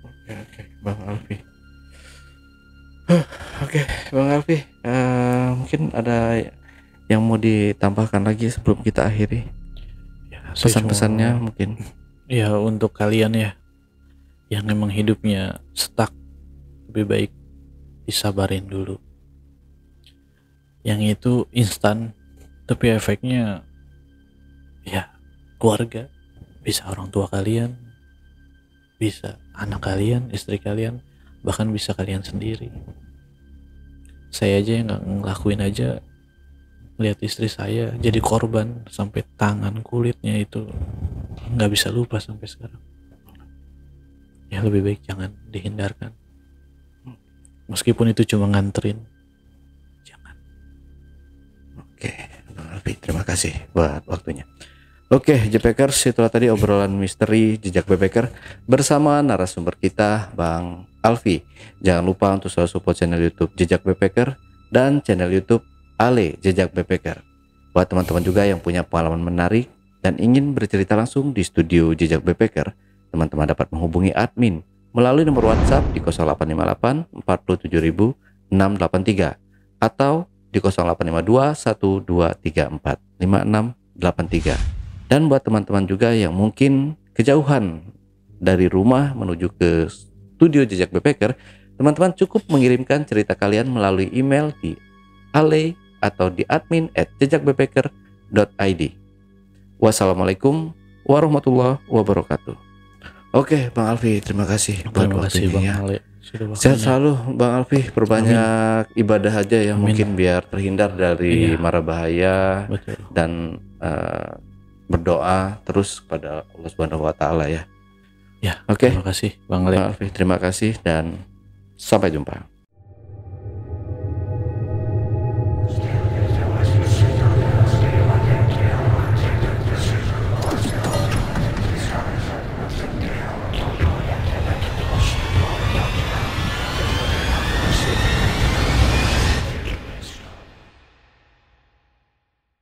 Oke, Bang Alfi. Oke, Bang Alfi. Mungkin ada yang mau ditambahkan lagi sebelum kita akhiri? Ya, saya Pesan-pesannya cuma- mungkin. Ya untuk kalian ya yang emang hidupnya stuck, lebih baik disabarin dulu. Yang itu instan tapi efeknya ya keluarga, bisa orang tua kalian, bisa anak kalian, istri kalian, bahkan bisa kalian sendiri. Saya aja yang nggak ngelakuin aja, lihat istri saya jadi korban sampai tangan kulitnya itu nggak bisa lupa sampai sekarang. Ya lebih baik jangan dihindarkan, meskipun itu cuma nganterin, jangan. Oke, Bang Alfi, terima kasih buat waktunya. Oke, JPKers, itulah tadi obrolan misteri jejak backpacker bersama narasumber kita, Bang Alfi. Jangan lupa untuk selalu support channel YouTube Jejak Backpacker dan channel YouTube Ale Jejak Backpacker. Buat teman-teman juga yang punya pengalaman menarik dan ingin bercerita langsung di studio Jejak Backpacker, teman-teman dapat menghubungi admin melalui nomor WhatsApp di 0858 47000 683 atau di 0852 1234 5683. Dan buat teman-teman juga yang mungkin kejauhan dari rumah menuju ke studio Jejak Backpacker, teman-teman cukup mengirimkan cerita kalian melalui email di ale atau di admin@jejakbackpacker.id. Wassalamualaikum warahmatullahi wabarakatuh. Oke, Bang Alfi, terima kasih buat Terima kasih waktunya Bang ya. Ale sudah Sehat waktunya. selalu Bang Alfi, perbanyak ibadah aja ya, Amin. mungkin biar terhindar dari Iya. mara bahaya, Betul. dan berdoa terus kepada Allah Subhanahu wa taala ya. Ya, Oke, terima kasih Bang Ale. Bang Alfi, terima kasih dan sampai jumpa.